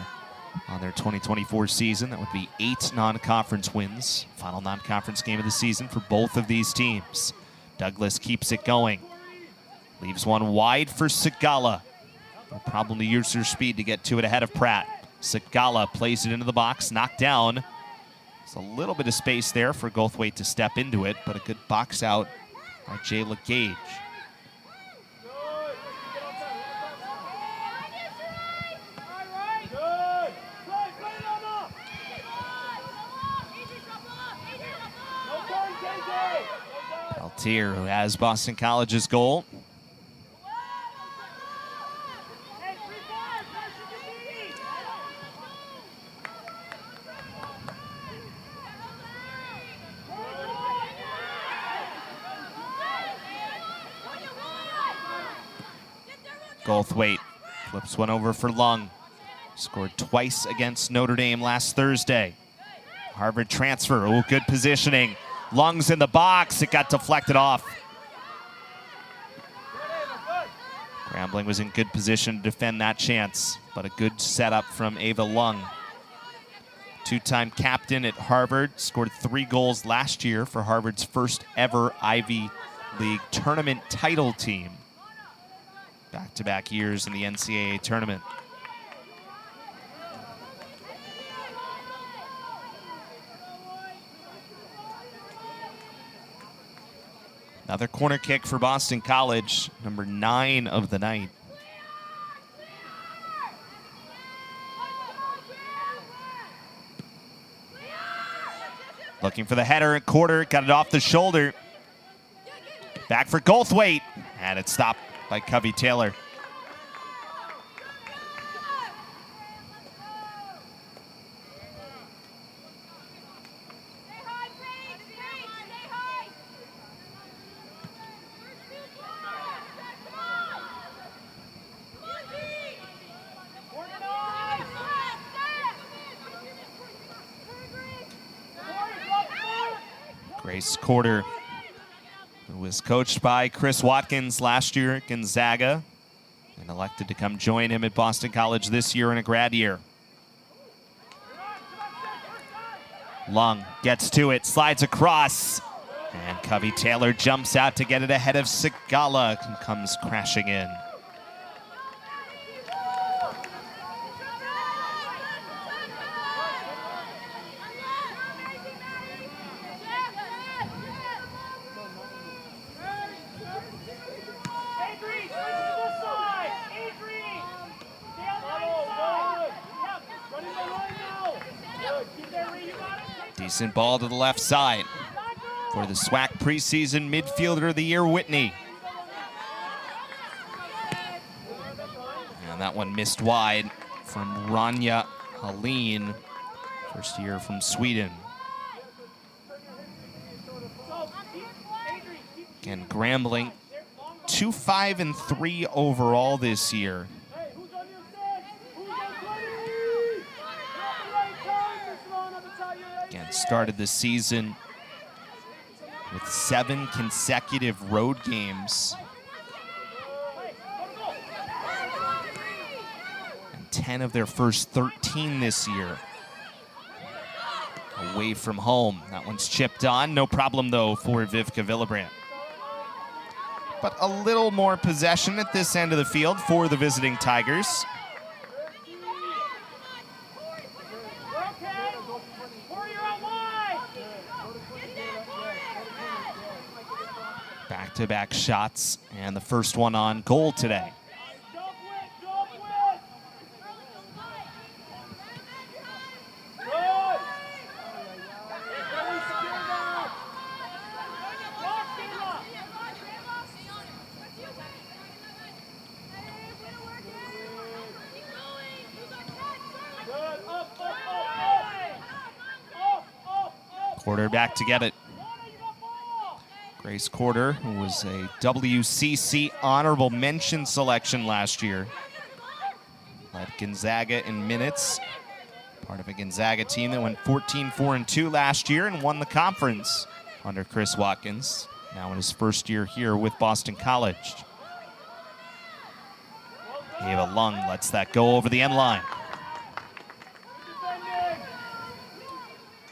on their 2024 season. That would be 8 non-conference wins. Final non-conference game of the season for both of these teams. Douglas keeps it going. Leaves one wide for Segala. No problem to use their speed to get to it ahead of Pratt. Segala plays it into the box, knocked down. There's a little bit of space there for Goldthwaite to step into it, but a good box out by Jayla Gage. Peltier, who has Boston College's goal. Goldthwaite flips one over for Lung. Scored twice against Notre Dame last Thursday. Harvard transfer, oh, good positioning. Lung's in the box, it got deflected off. Grambling was in good position to defend that chance, but a good setup from Ava Lung. Two-time captain at Harvard, scored 3 goals last year for Harvard's first ever Ivy League tournament title team. Back-to-back years in the NCAA tournament. Another corner kick for Boston College, number 9 of the night. Looking for the header at quarter, got it off the shoulder. Back for Goldthwaite, and it's stopped by Covey Taylor. Grace Corder, who was coached by Chris Watkins last year at Gonzaga and elected to come join him at Boston College this year in a grad year. Lung gets to it, slides across, and Covey Taylor jumps out to get it ahead of Segala, who comes crashing in. Decent ball to the left side for the SWAC preseason midfielder of the year, Whitney. And that one missed wide from Rania Helene, first year from Sweden. Again, Grambling 2-5-3 overall this year. Again, started the season with 7 consecutive road games. And 10 of their first 13 this year. away from home. That one's chipped on. No problem, though, for Vivka Villebrandt. But a little more possession at this end of the field for the visiting Tigers. Back-to-back shots, and the first one on goal today. Quarter back to get it. Grace Quarter, who was a WCC honorable mention selection last year. Led Gonzaga in minutes. Part of a Gonzaga team that went 14-4-2 last year and won the conference under Chris Watkins. Now in his first year here with Boston College. Ava Lung lets that go over the end line.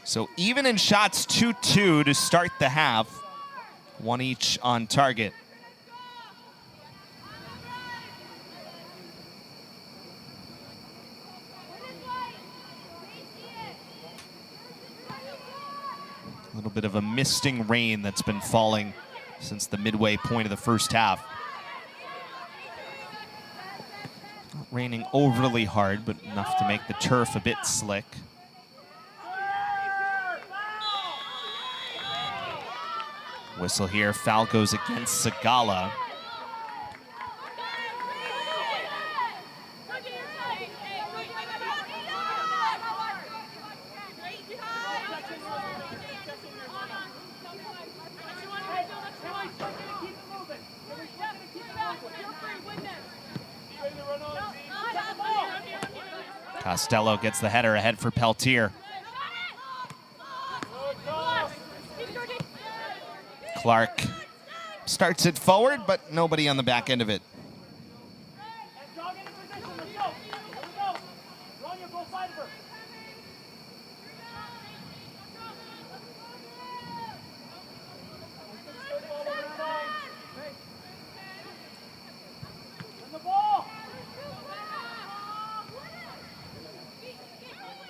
So even in shots, 2-2 to start the half. One each on target. A little bit of a misting rain that's been falling since the midway point of the first half. Not raining overly hard, but enough to make the turf a bit slick. Whistle here, foul goes against Sagala. Costello gets the header ahead for Peltier. Clark starts it forward, but nobody on the back end of it.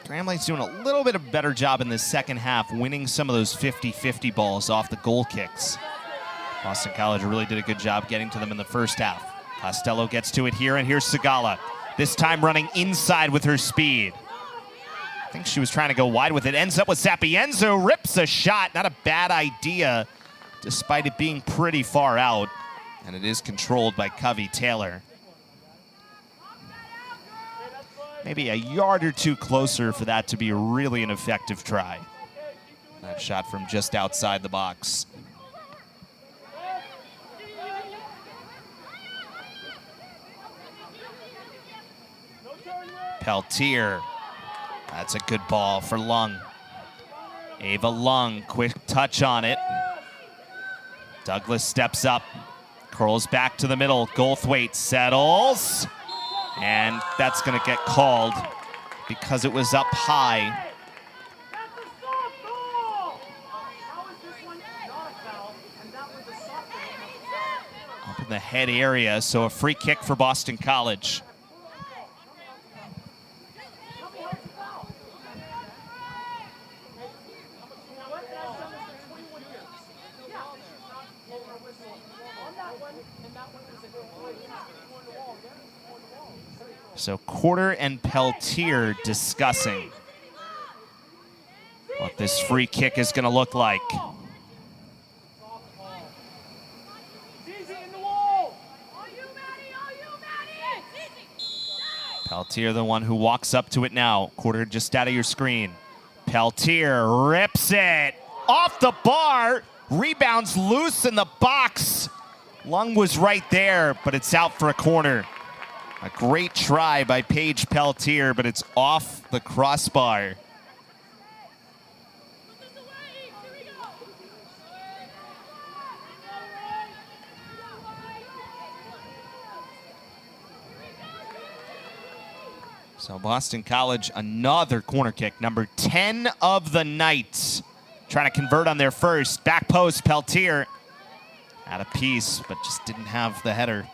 Grambling's doing a little bit of a better job in this second half, winning some of those 50-50 balls off the goal kicks. Boston College really did a good job getting to them in the first half. Costello gets to it here, and here's Sagala. This time running inside with her speed. I think she was trying to go wide with it. Ends up with Sapienza, rips a shot. Not a bad idea, despite it being pretty far out. And it is controlled by Covey Taylor. Maybe a yard or two closer for that to be really an effective try. That shot from just outside the box. Peltier. That's a good ball for Lung. Ava Lung, quick touch on it. Douglas steps up, curls back to the middle. Goldthwaite settles. And that's going to get called because it was up high. Up in the head area, so a free kick for Boston College. So Quarter and Peltier discussing what this free kick is going to look like. Peltier, the one who walks up to it now. Quarter just out of your screen. Peltier rips it off the bar. Rebounds loose in the box. Lung was right there, but it's out for a corner. A great try by Paige Peltier, but it's off the crossbar. So Boston College, another corner kick, number 10 of the night. Trying to convert on their first. Back post, Peltier. Out of piece, but just didn't have the header.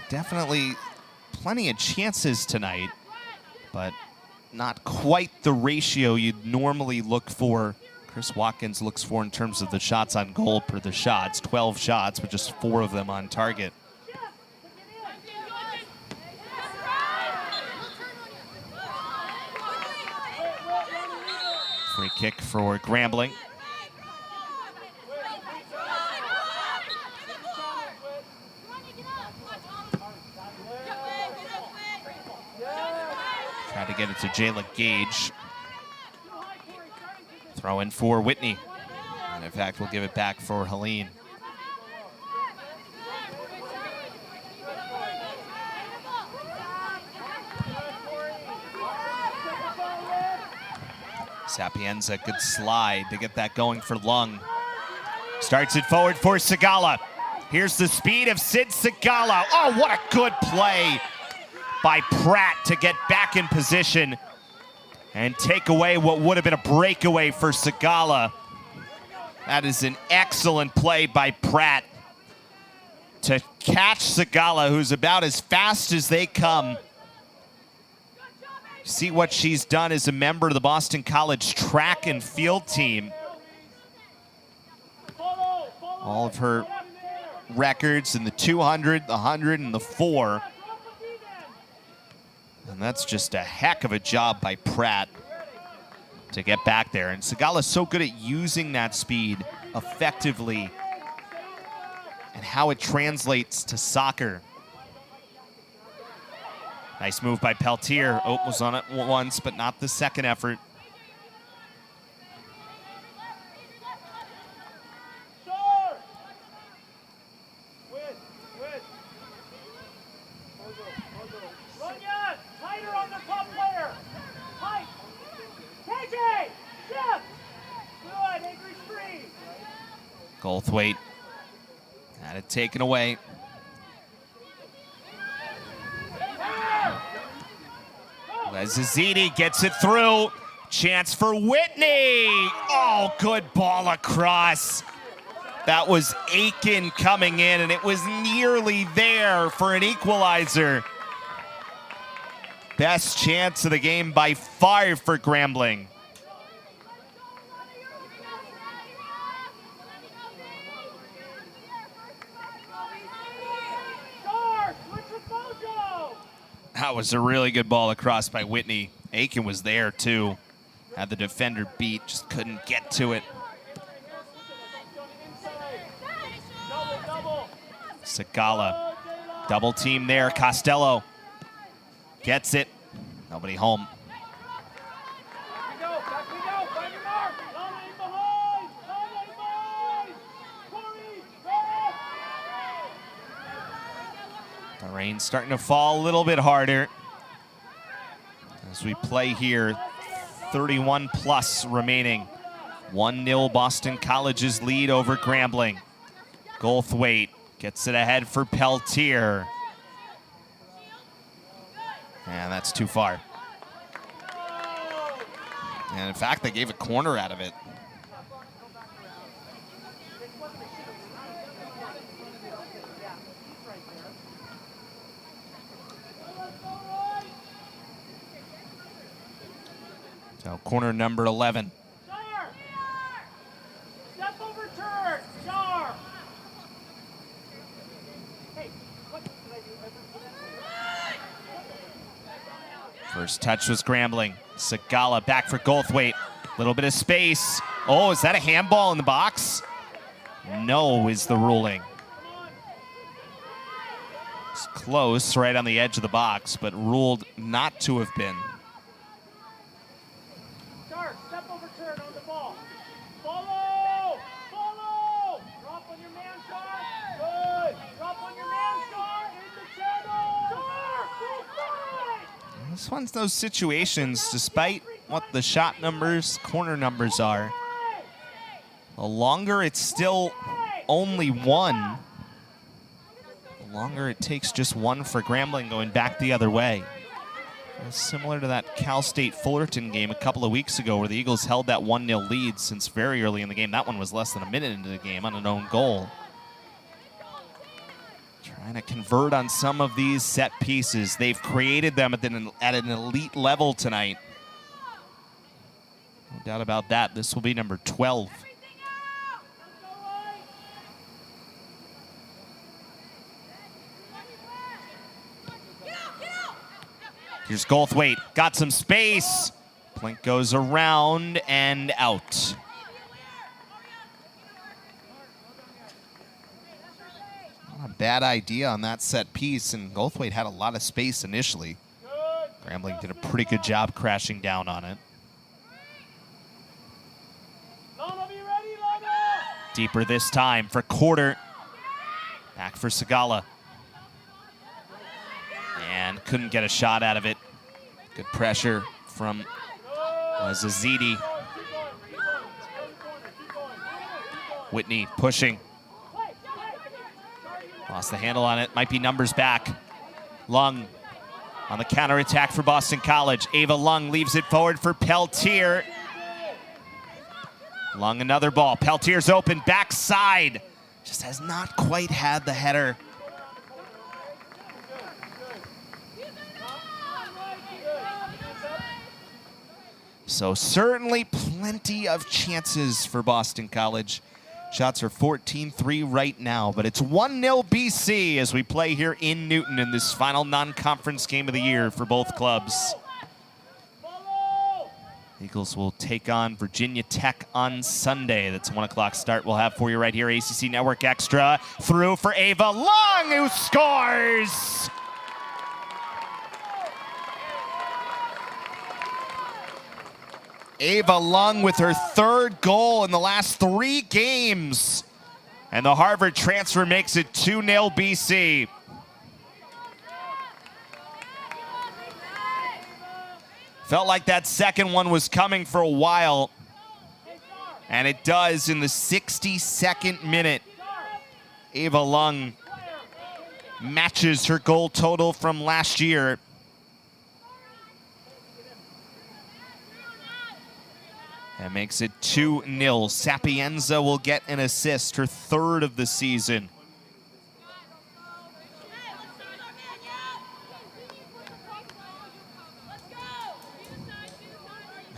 Definitely plenty of chances tonight, but not quite the ratio you'd normally look for. Chris Watkins looks for in terms of the shots on goal per the shots. 12 shots, but just 4 of them on target. Free kick for Grambling. Try to get it to Jayla Gage. Throw in for Whitney. And in fact, we'll give it back for Helene. Sapienza, good slide to get that going for Lung. Starts it forward for Sigala. Here's the speed of Sid Sigala. Oh, what a good play by Pratt to get back in position and take away what would have been a breakaway for Sigala. That is an excellent play by Pratt to catch Sigala, who's about as fast as they come. See what she's done as a member of the Boston College track and field team. All of her records in the 200, the 100, and the 4. And that's just a heck of a job by Pratt to get back there. And Sigala's so good at using that speed effectively and how it translates to soccer. Nice move by Peltier. Oh, was on it once, but not the second effort. Goldthwaite had it taken away. Zazidi gets it through. Chance for Whitney. Oh, good ball across. That was Aiken coming in, and it was nearly there for an equalizer. Best chance of the game by far for Grambling. That was a really good ball across by Whitney. Aiken was there too. Had the defender beat, just couldn't get to it. Sigala, double team there. Costello gets it. Nobody home. The rain's starting to fall a little bit harder as we play here. 31 plus remaining. 1-0 Boston College's lead over Grambling. Goldthwaite gets it ahead for Peltier. And that's too far. And in fact, they gave a corner out of it. So corner number 11. Step over turn. Sharp. Hey, what did I do? First touch was Grambling. Sigala back for Goldthwaite. Little bit of space. Oh, is that a handball in the box? No is the ruling. It's close, right on the edge of the box, but ruled not to have been. Step over turn on the ball. Follow! Follow! Drop on your man, Star. Good. Drop on your man, Star. In the channel. Star! This one's those situations, despite what the shot numbers, corner numbers are, the longer it's still only 1, the longer it takes just one for Grambling going back the other way. Similar to that Cal State Fullerton game a couple of weeks ago where the Eagles held that 1-0 lead since very early in the game. That one was less than a minute into the game on an own goal. Trying to convert on some of these set pieces. They've created them at an elite level tonight. No doubt about that. This will be number 12. Here's Goldthwait, got some space. Plink goes around and out. Not a bad idea on that set piece, and Goldthwait had a lot of space initially. Grambling did a pretty good job crashing down on it. Deeper this time for Quarter. Back for Sagala. And couldn't get a shot out of it. Good pressure from Azidi. Whitney pushing. Lost the handle on it. Might be numbers back. Lung on the counterattack for Boston College. Ava Lung leaves it forward for Peltier. Lung another ball. Peltier's open, backside. Just has not quite had the header. So certainly plenty of chances for Boston College. Shots are 14-3 right now, but it's 1-0 BC as we play here in Newton in this final non-conference game of the year for both clubs. Eagles will take on Virginia Tech on Sunday. That's a 1 o'clock start we'll have for you right here. ACC Network Extra. Through for Ava Lung, who scores! Ava Lung with her third goal in the last 3 games. And the Harvard transfer makes it 2-0 BC. Felt like that second one was coming for a while. And it does in the 62nd minute. Ava Lung matches her goal total from last year. That makes it 2-0. Sapienza will get an assist, her 3rd of the season.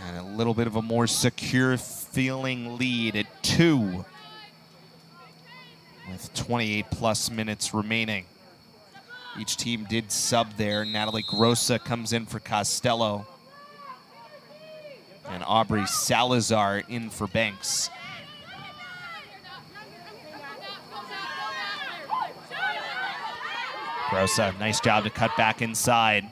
And a little bit of a more secure feeling lead at 2 with 28+ minutes remaining. Each team did sub there. Natalie Grossa comes in for Costello. And Aubrey Salazar in for Banks. Grossa, nice job to cut back inside.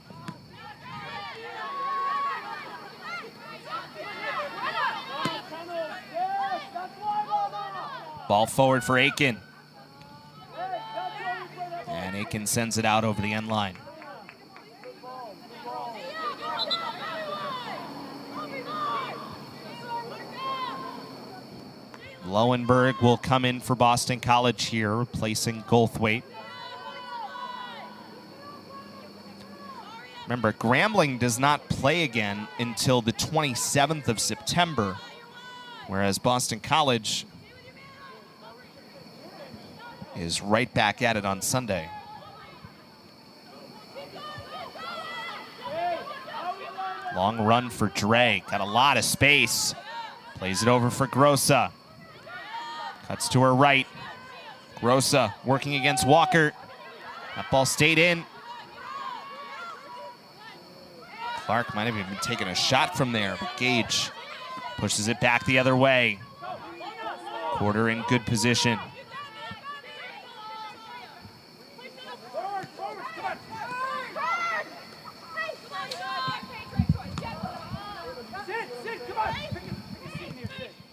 Ball forward for Aiken. And Aiken sends it out over the end line. Lowenberg will come in for Boston College here, replacing Goldthwait. Remember, Grambling does not play again until the 27th of September, whereas Boston College is right back at it on Sunday. Long run for Dre, got a lot of space. Plays it over for Grossa. Cuts to her right. Grossa working against Walker. That ball stayed in. Clark might have even taken a shot from there, but Gage pushes it back the other way. Quarter in good position.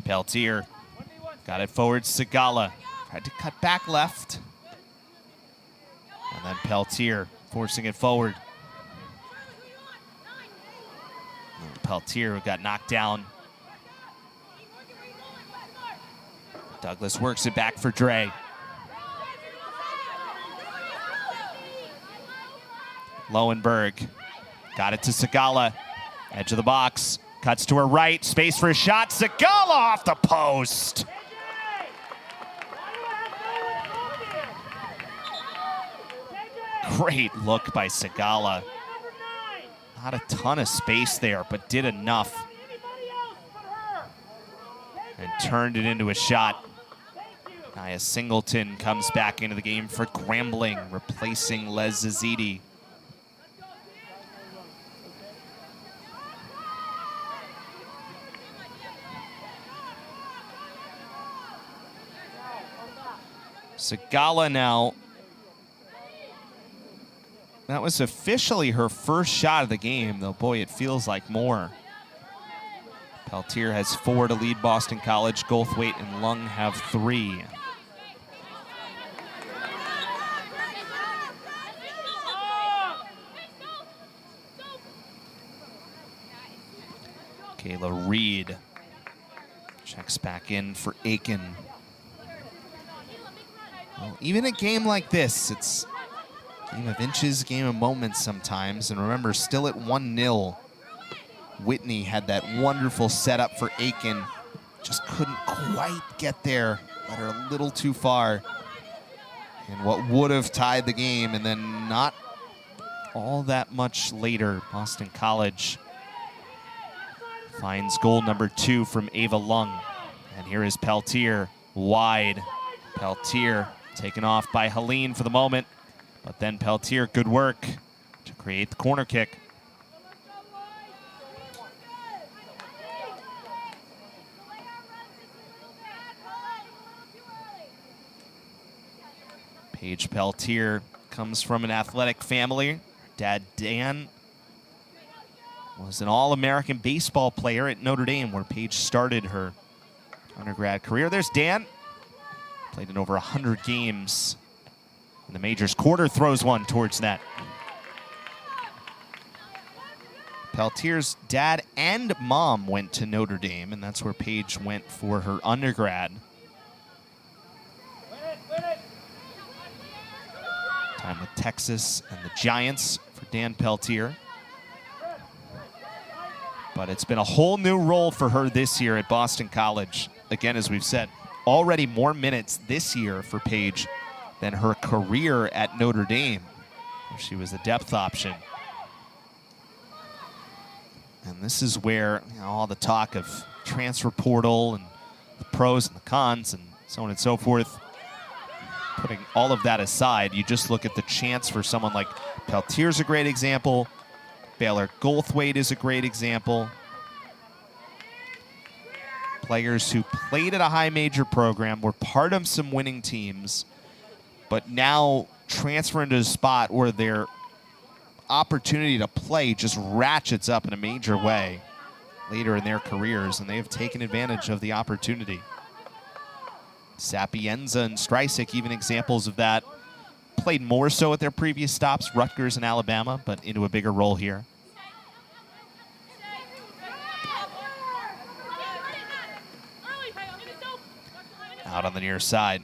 Peltier got it forward, Sagala. Tried to cut back left. And then Peltier forcing it forward. Peltier got knocked down. Douglas works it back for Dre. Lowenberg got it to Segala. Edge of the box. Cuts to her right. Space for a shot. Segala off the post. Great look by Segala. Not a ton of space there, but did enough. And turned it into a shot. Nia Singleton comes back into the game for Grambling, replacing Les Zazidi. Segala now. That was officially her first shot of the game, though boy, it feels like more. Peltier has 4 to lead Boston College. Goldthwait and Lung have 3. Kayla Reed checks back in for Aiken. Well, even a game like this, it's a game of inches, game of moments sometimes. And remember, still at 1-0. Whitney had that wonderful setup for Aiken. Just couldn't quite get there. Let her a little too far. And what would have tied the game, and then not all that much later, Boston College finds goal number 2 from Ava Lung. And here is Peltier, wide. Peltier taken off by Helene for the moment. But then Peltier, good work to create the corner kick. Paige Peltier comes from an athletic family. Dad, Dan, was an All-American baseball player at Notre Dame, where Paige started her undergrad career. There's Dan. Played in over 100 games in the majors. Quarter throws one towards net. Peltier's dad and mom went to Notre Dame, and that's where Paige went for her undergrad. Time with Texas and the Giants for Dan Peltier. But it's been a whole new role for her this year at Boston College. Again, as we've said, already more minutes this year for Paige than her career at Notre Dame, where she was a depth option. And this is where, you know, all the talk of transfer portal and the pros and the cons and so on and so forth, putting all of that aside, you just look at the chance for someone like Peltier's a great example. Baylor Goldthwait is a great example. Players who played at a high major program, were part of some winning teams, but now transfer into a spot where their opportunity to play just ratchets up in a major way later in their careers, and they have taken advantage of the opportunity. Sapienza and Streisig, even examples of that. Played more so at their previous stops, Rutgers and Alabama, but into a bigger role here. Out on the near side.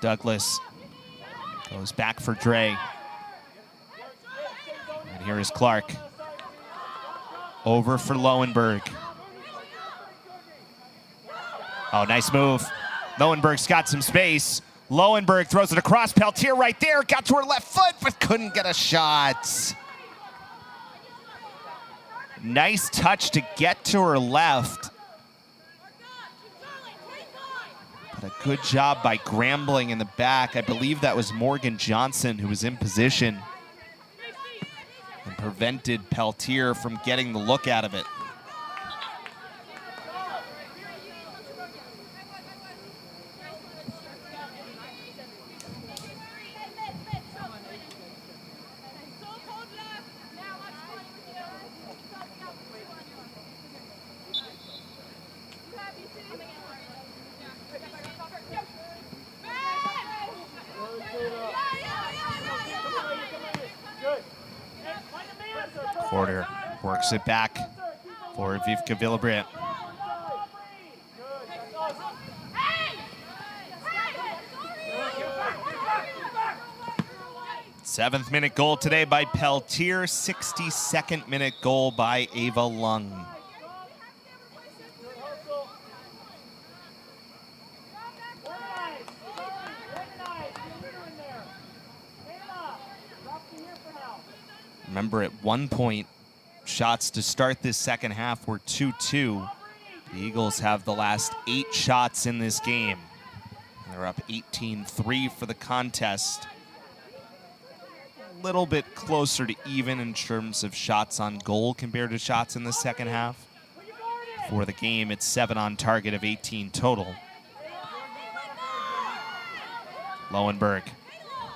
Douglas goes back for Dre. And here is Clark. Over for Lowenberg. Oh, nice move. Lowenberg's got some space. Lowenberg throws it across. Peltier right there. Got to her left foot, but couldn't get a shot. Nice touch to get to her left. But a good job by Grambling in the back. I believe that was Morgan Johnson who was in position and prevented Peltier from getting the look out of it. Porter works it back for Vivka Villebredt. 7th minute goal today by Peltier, 62nd minute goal by Ava Lung. Remember, at one point, shots to start this second half were 2-2. The Eagles have the last 8 shots in this game. They're up 18-3 for the contest. A little bit closer to even in terms of shots on goal compared to shots in the second half. For the game, it's 7 on target of 18 total. Lowenberg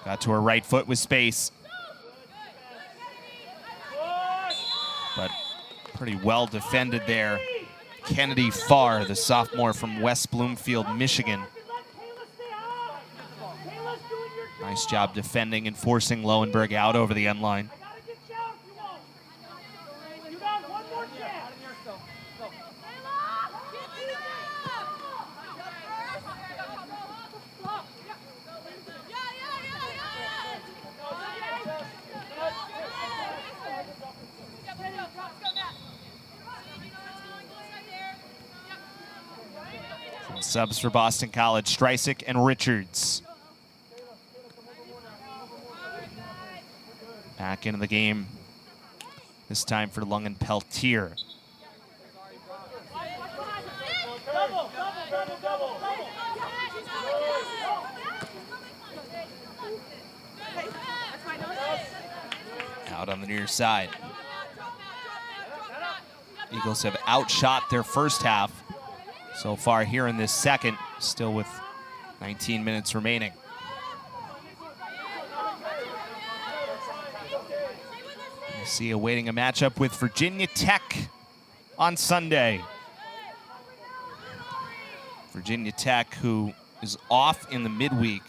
got to her right foot with space. But pretty well defended there. Kennedy Farr, the sophomore from West Bloomfield, Michigan. Nice job defending and forcing Lowenberg out over the end line. Subs for Boston College, Streisig and Richards. Back into the game, this time for Lung and Peltier. Out on the near side. Eagles have outshot their first half so far here in this second, still with 19 minutes remaining. See awaiting a matchup with Virginia Tech on Sunday. Virginia Tech, who is off in the midweek.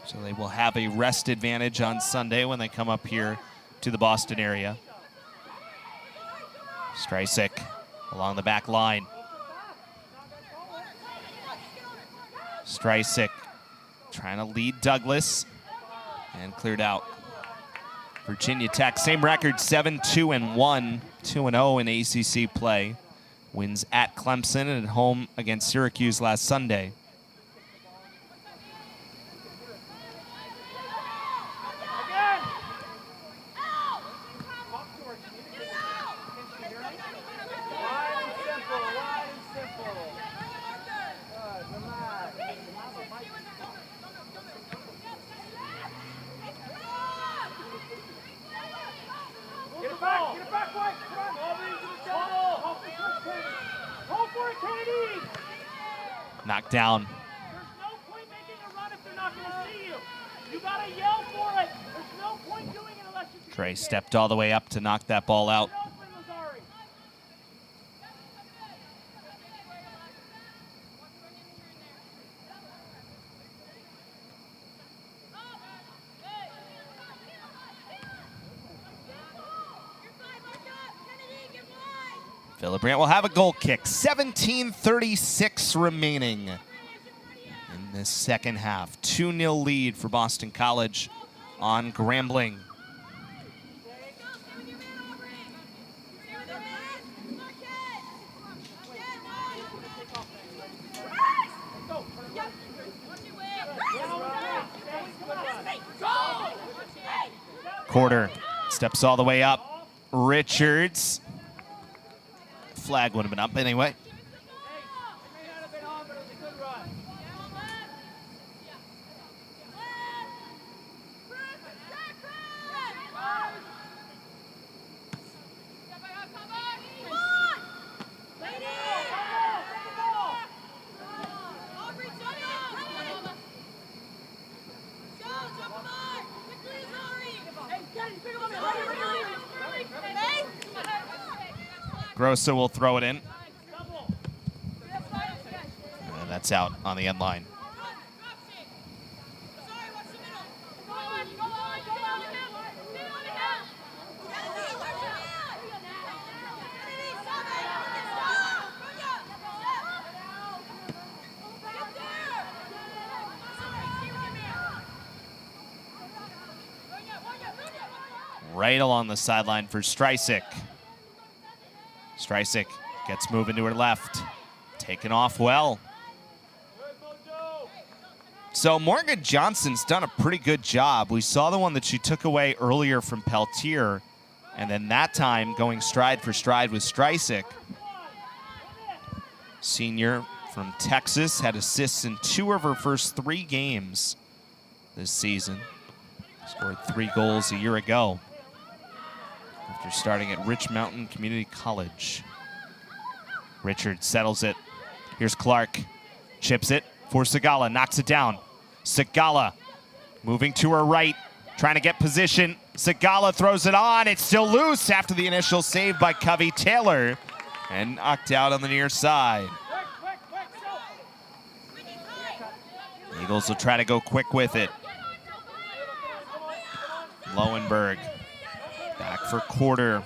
So they will have a rest advantage on Sunday when they come up here to the Boston area. Streisig along the back line. Streisig trying to lead Douglas and cleared out. Virginia Tech, same record, 7-2-1, 2-0 in ACC play. Wins at Clemson and at home against Syracuse last Sunday. Knocked down. There's no point making a run if they're not going to see you. You got to yell for it. There's no point doing it unless you Trey stepped all the way up to knock that ball out. Villebredt will have a goal kick. 17:36 remaining in this second half. 2-0 lead for Boston College on Grambling. Quarter steps all the way up. Richards. Flag would have been up anyway. Grosso will throw it in. And that's out on the end line. Right along the sideline for Streisik. Streisik gets moving to her left. Taken off well. So Morgan Johnson's done a pretty good job. We saw the one that she took away earlier from Peltier, and then that time going stride for stride with Streisik. Senior from Texas had assists in 2 of her first 3 games this season. Scored 3 goals a year ago after starting at Rich Mountain Community College. Richard settles it. Here's Clark. Chips it for Segala. Knocks it down. Segala moving to her right. Trying to get position. Segala throws it on. It's still loose after the initial save by Covey Taylor. And knocked out on the near side. Eagles will try to go quick with it. Lowenberg back for quarter.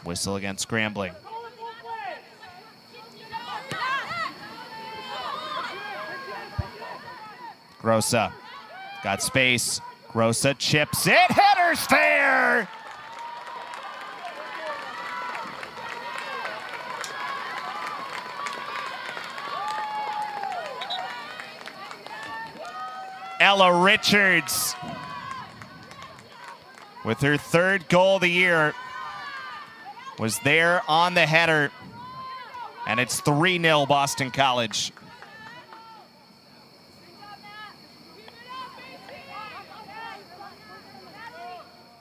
Whistle against Grambling. Grossa got space. Grossa chips it. Header's there! Ella Richards with her 3rd goal of the year was there on the header, and it's 3-0 Boston College.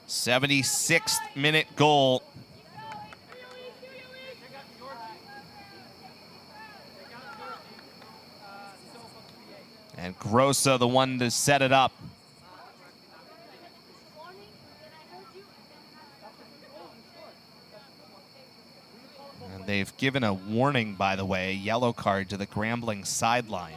'76th-minute goal. And Grossa, the one to set it up. And they've given a warning, by the way, a yellow card to the Grambling sideline.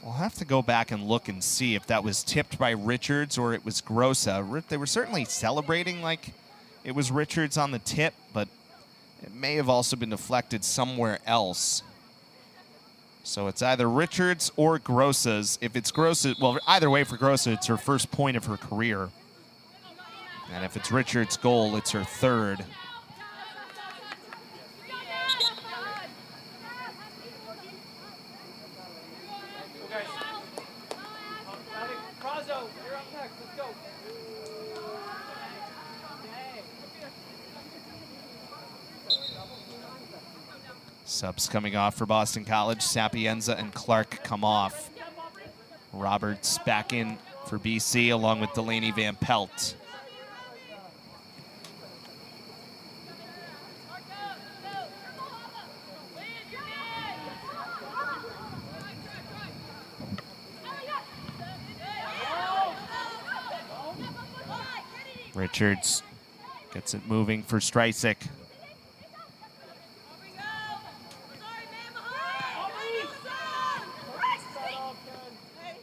We'll have to go back and look and see if that was tipped by Richards or it was Grossa. They were certainly celebrating like it was Richards on the tip, but it may have also been deflected somewhere else. So it's either Richards or Grossa's. If it's Grossa, well, either way for Grossa, it's her first point of her career. And if it's Richards' goal, it's her 3rd. Subs coming off for Boston College. Sapienza and Clark come off. Roberts back in for BC along with Delaney Van Pelt. Richards gets it moving for Streisik.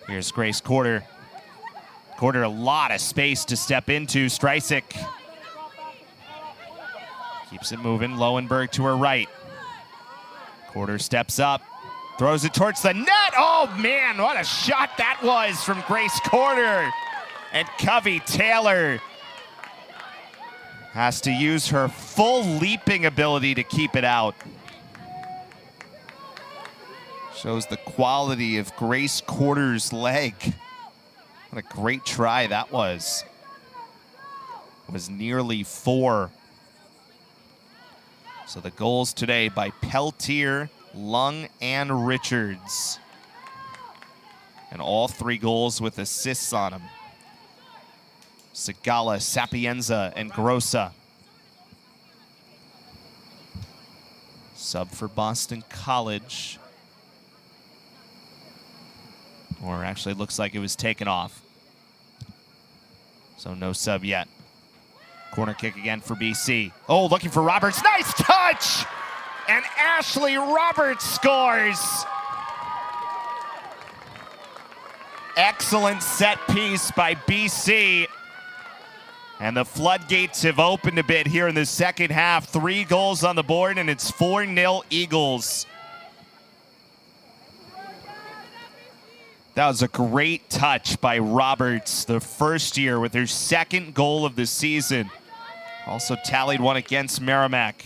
Here's Grace Quarter. Quarter, a lot of space to step into. Streisik keeps it moving. Lowenberg to her right. Quarter steps up, throws it towards the net. Oh man, what a shot that was from Grace Quarter. And Covey Taylor has to use her full leaping ability to keep it out. Shows the quality of Grace Quarter's leg. What a great try that was. It was nearly 4. So the goals today by Peltier, Lung, and Richards. And all 3 goals with assists on them. Segala, Sapienza, and Grossa. Sub for Boston College. Or actually looks like it was taken off. So no sub yet. Corner kick again for BC. Oh, looking for Roberts. Nice touch! And Ashley Roberts scores. Excellent set piece by BC. And the floodgates have opened a bit here in the second half. 3 goals on the board, and it's 4-0 Eagles. That was a great touch by Roberts, the first year, with her 2nd goal of the season. Also tallied one against Merrimack.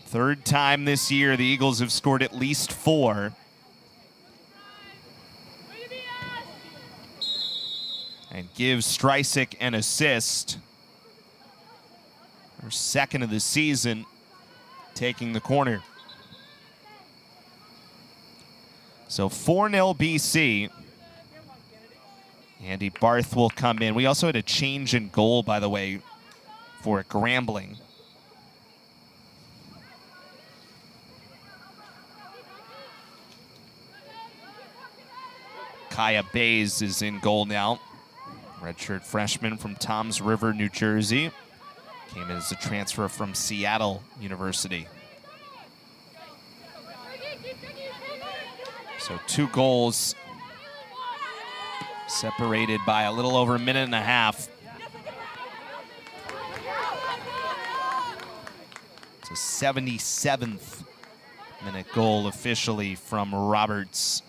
Third time this year the Eagles have scored at least 4. And gives Streisig an assist. Her 2nd of the season, taking the corner. So 4-0 BC. Andy Barth will come in. We also had a change in goal, by the way, for Grambling. Kaya Bays is in goal now. Redshirt freshman from Toms River, New Jersey. Came in as a transfer from Seattle University. So 2 goals separated by a little over a minute and a half. It's a 77th minute goal officially from Roberts.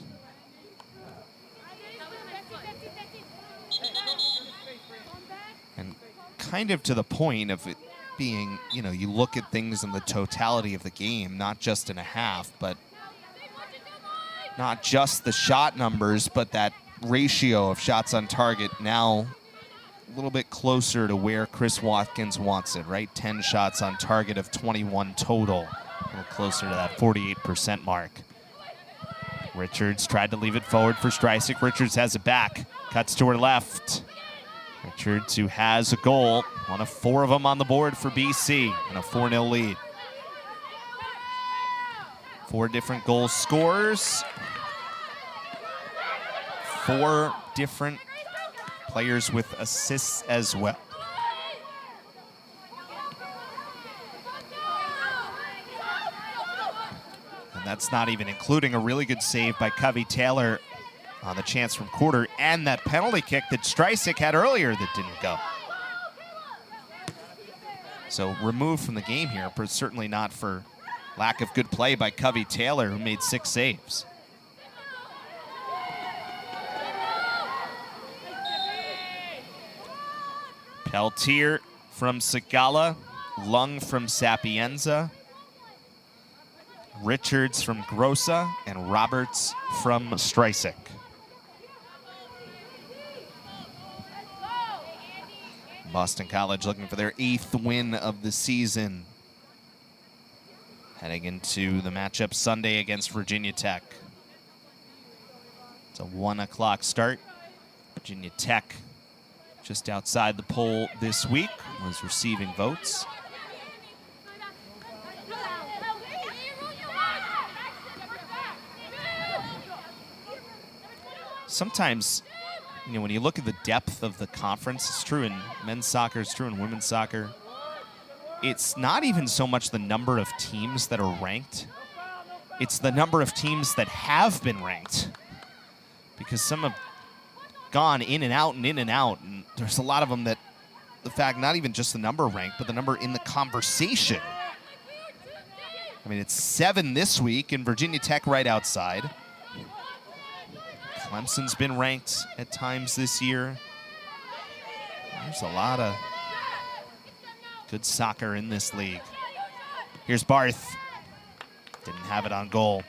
And kind of to the point of it being, you know, you look at things in the totality of the game, not just in a half, but not just the shot numbers, but that ratio of shots on target now a little bit closer to where Chris Watkins wants it, right? 10 shots on target of 21 total. A little closer to that 48% mark. Richards tried to leave it forward for Streisig. Richards has it back, cuts to her left. Richards, who has a goal, one of 4 of them on the board for BC, and a 4-0 lead. 4 different goal scorers. 4 different players with assists as well. And that's not even including a really good save by Covey Taylor on the chance from quarter, and that penalty kick that Streisig had earlier that didn't go. So removed from the game here, but certainly not for lack of good play by Covey Taylor, who made 6 saves. Peltier from Sagala, Lung from Sapienza, Richards from Grossa, and Roberts from Streisig. Boston College looking for their 8th win of the season, heading into the matchup Sunday against Virginia Tech. It's a 1 o'clock start. Virginia Tech, just outside the poll this week, was receiving votes. Sometimes, you know, when you look at the depth of the conference, it's true in men's soccer, it's true in women's soccer. It's not even so much the number of teams that are ranked. It's the number of teams that have been ranked. Because some have gone in and out and in and out. And there's a lot of them that, the fact, not even just the number ranked, but the number in the conversation. I mean, it's 7 this week, and Virginia Tech right outside. Clemson's been ranked at times this year. There's a lot of good soccer in this league. Here's Barth. Didn't have it on goal.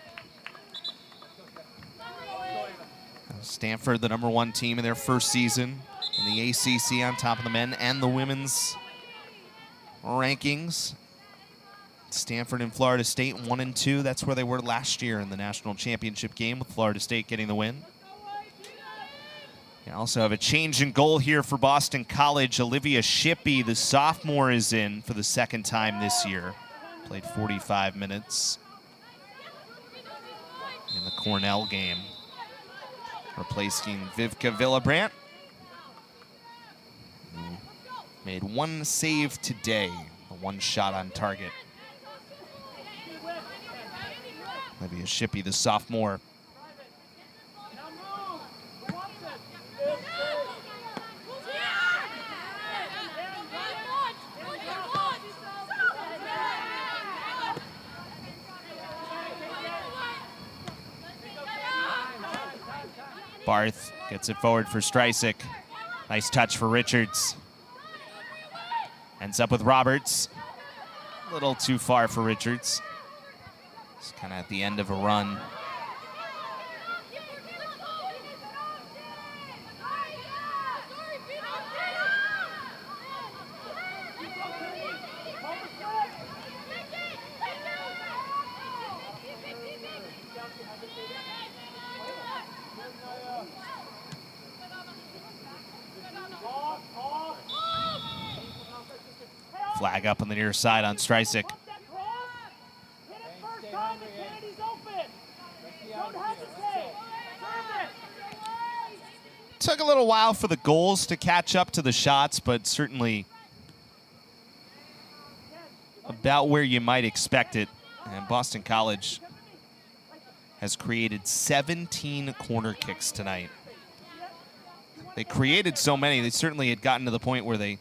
Stanford, the #1 team in their first season in the ACC, on top of the men and the women's rankings. Stanford and Florida State 1 and 2. That's where they were last year in the national championship game, with Florida State getting the win. You also have a change in goal here for Boston College. Olivia Shippey, the sophomore, is in for the 2nd time this year. Played 45 minutes in the Cornell game, replacing Vivka Villabrandt, who made 1 save today, a 1 shot on target. Olivia Shippey, the sophomore. Barth gets it forward for Streisig. Nice touch for Richards. Ends up with Roberts. A little too far for Richards. It's kind of at the end of a run. Flag up on the near side on Streisig. Took a little while for the goals to catch up to the shots, but certainly about where you might expect it. And Boston College has created 17 corner kicks tonight. They created so many, they certainly had gotten to the point where they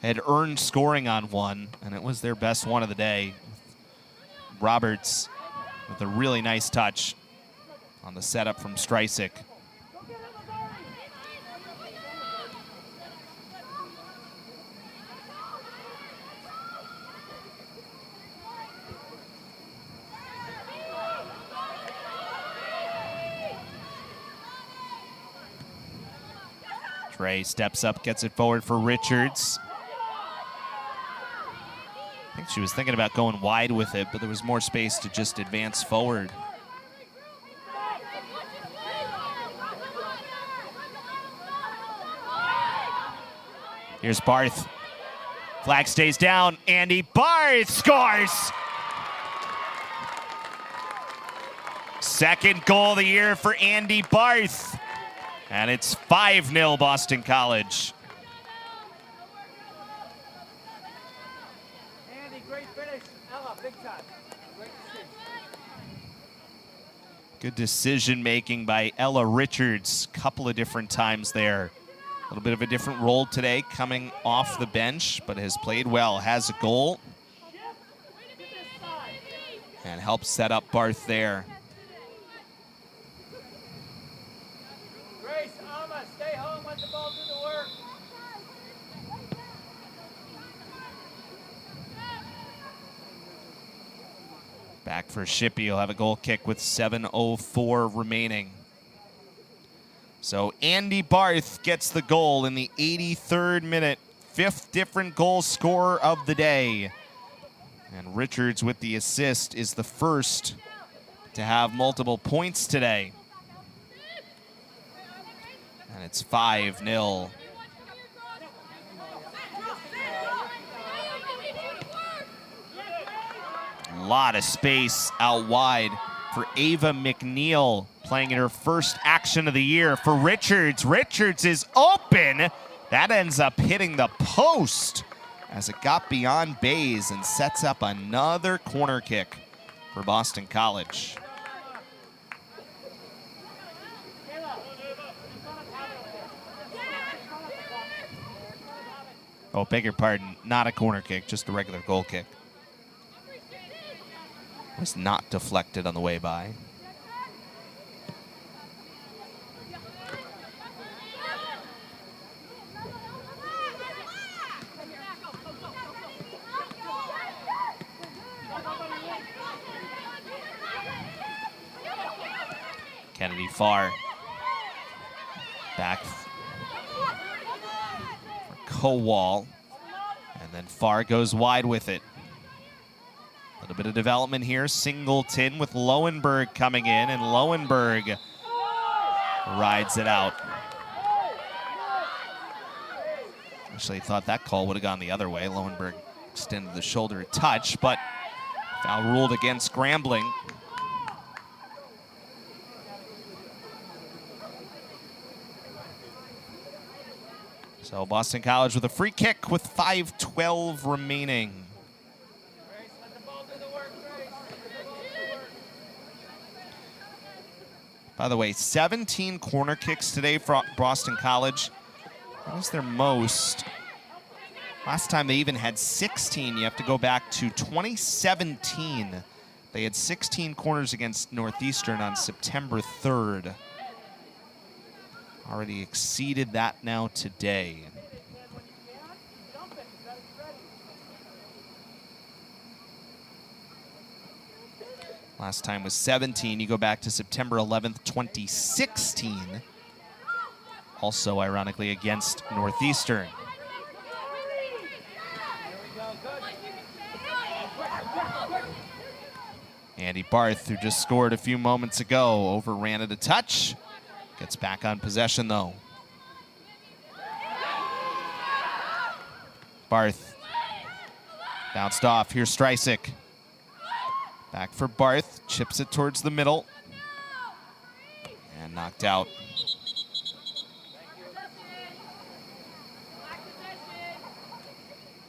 had earned scoring on one, and it was their best one of the day. Roberts with a really nice touch on the setup from Streisig. Trey steps up, gets it forward for Richards. I think she was thinking about going wide with it, but there was more space to just advance forward. Here's Barth. Flag stays down. Andy Barth scores! Second goal of the year for Andy Barth. And it's 5-0 Boston College. Andy, great finish. Ella, big time. Great decision. Good decision making by Ella Richards. Couple of different times there. A little bit of a different role today, coming off the bench, but has played well. Has a goal. And helps set up Barth there. Back for Shippey. He'll have a goal kick with 7:04 remaining. So Andy Barth gets the goal in the 83rd minute. 5th different goal scorer of the day. And Richards with the assist is the first to have multiple points today. And it's 5-0. A lot of space out wide for Ava McNeil, playing in her first action of the year for Richards. Richards is open. That ends up hitting the post as it got beyond Bays and sets up another corner kick for Boston College. Oh, beg your pardon, not a corner kick, just a regular goal kick. Was not deflected on the way by. Kennedy Farr. Back for Kowal. And then Farr goes wide with it. A little bit of development here. Singleton with Lowenberg coming in, and Lowenberg rides it out. Actually, thought that call would have gone the other way. Lowenberg extended the shoulder a touch, but foul ruled against Grambling. So Boston College with a free kick with 5:12 remaining. By the way, 17 corner kicks today for Boston College. That was their most. Last time they even had 16. You have to go back to 2017. They had 16 corners against Northeastern on September 3rd. Already exceeded that now today. Last time was 17. You go back to September 11th, 2016. Also, ironically, against Northeastern. Andy Barth, who just scored a few moments ago, overran it a touch. Gets back on possession, though. Barth bounced off. Here's Streisig. Back for Barth. Chips it towards the middle. And knocked out.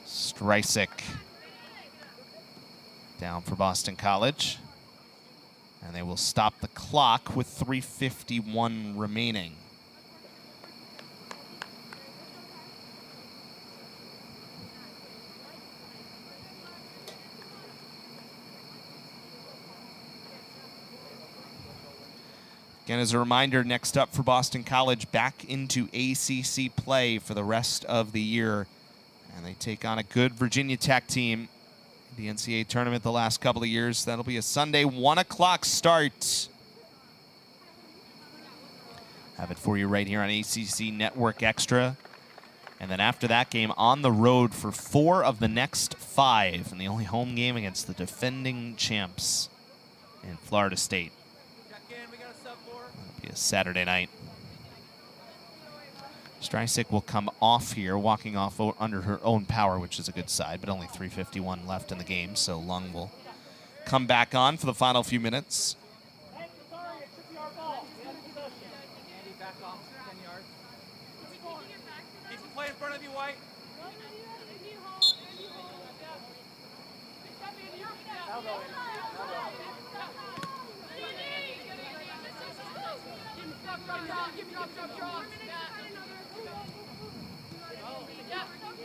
Streisig down for Boston College. And they will stop the clock with 3:51 remaining. Again, as a reminder, next up for Boston College, back into ACC play for the rest of the year. And they take on a good Virginia Tech team. The NCAA tournament the last couple of years. That'll be a Sunday 1 o'clock start. Have it for you right here on ACC Network Extra. And then after that game, on the road for 4 of the next 5. And the only home game against the defending champs in Florida State. That'll be a Saturday night. Streisig will come off here, walking off under her own power, which is a good side, but only 3:51 left in the game, so Lung will come back on for the final few minutes. Play in front of you, White.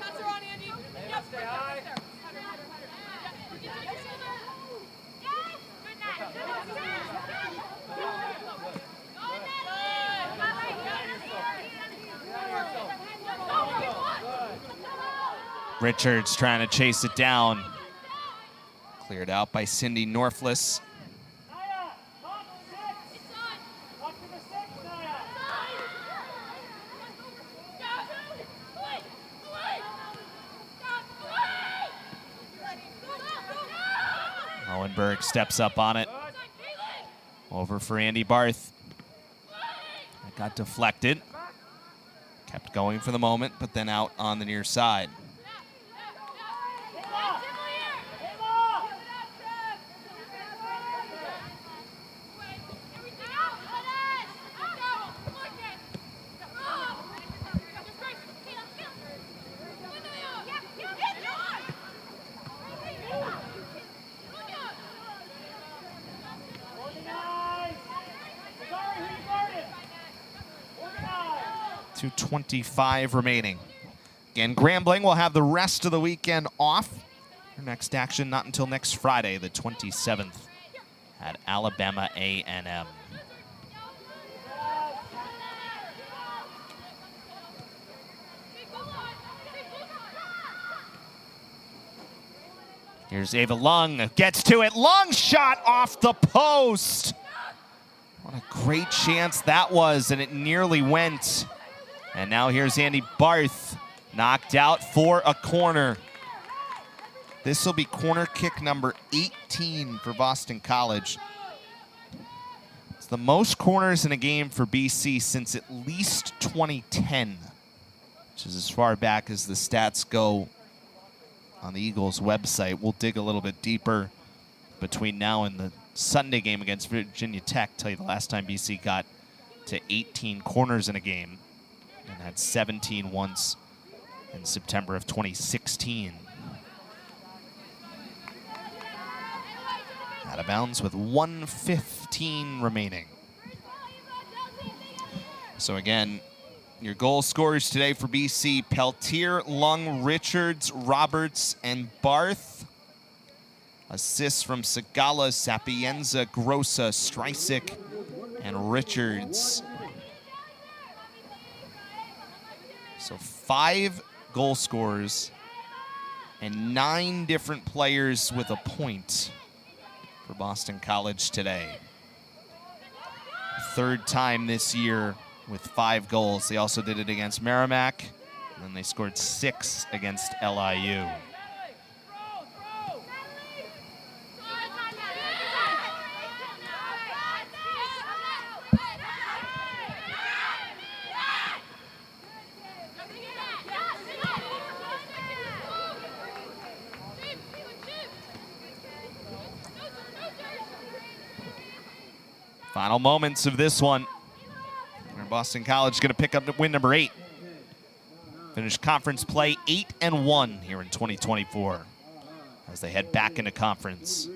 Pass her on, Andy. Yep. Stay high. Richards trying to chase it down. Cleared out by Cindy Norfless. Owenberg steps up on it. Over for Andy Barth. It got deflected. Kept going for the moment, but then out on the near side. .25 remaining. Again, Grambling will have the rest of the weekend off. Their next action not until next Friday, the 27th, at Alabama A&M. Here's Ava Lung, gets to it, Lung shot off the post. What a great chance that was, and it nearly went. And now here's Andy Barth, knocked out for a corner. This will be corner kick number 18 for Boston College. It's the most corners in a game for BC since at least 2010, which is as far back as the stats go on the Eagles website. We'll dig a little bit deeper between now and the Sunday game against Virginia Tech. Tell you the last time BC got to 18 corners in a game, and had 17 once in September of 2016. Out of bounds with 1:15 remaining. So again, your goal scorers today for BC: Peltier, Lung, Richards, Roberts, and Barth. Assists from Segala, Sapienza, Grossa, Streisick, and Richards. So 5 goal scorers and 9 different players with a point for Boston College today. 3rd time this year with 5 goals. They also did it against Merrimack, and then they scored 6 against LIU. Final moments of this one. Boston College going to pick up win number 8. Finish conference play 8-1 here in 2024 as they head back into conference.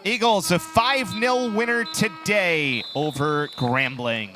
Eagles a 5-0 winner today over Grambling.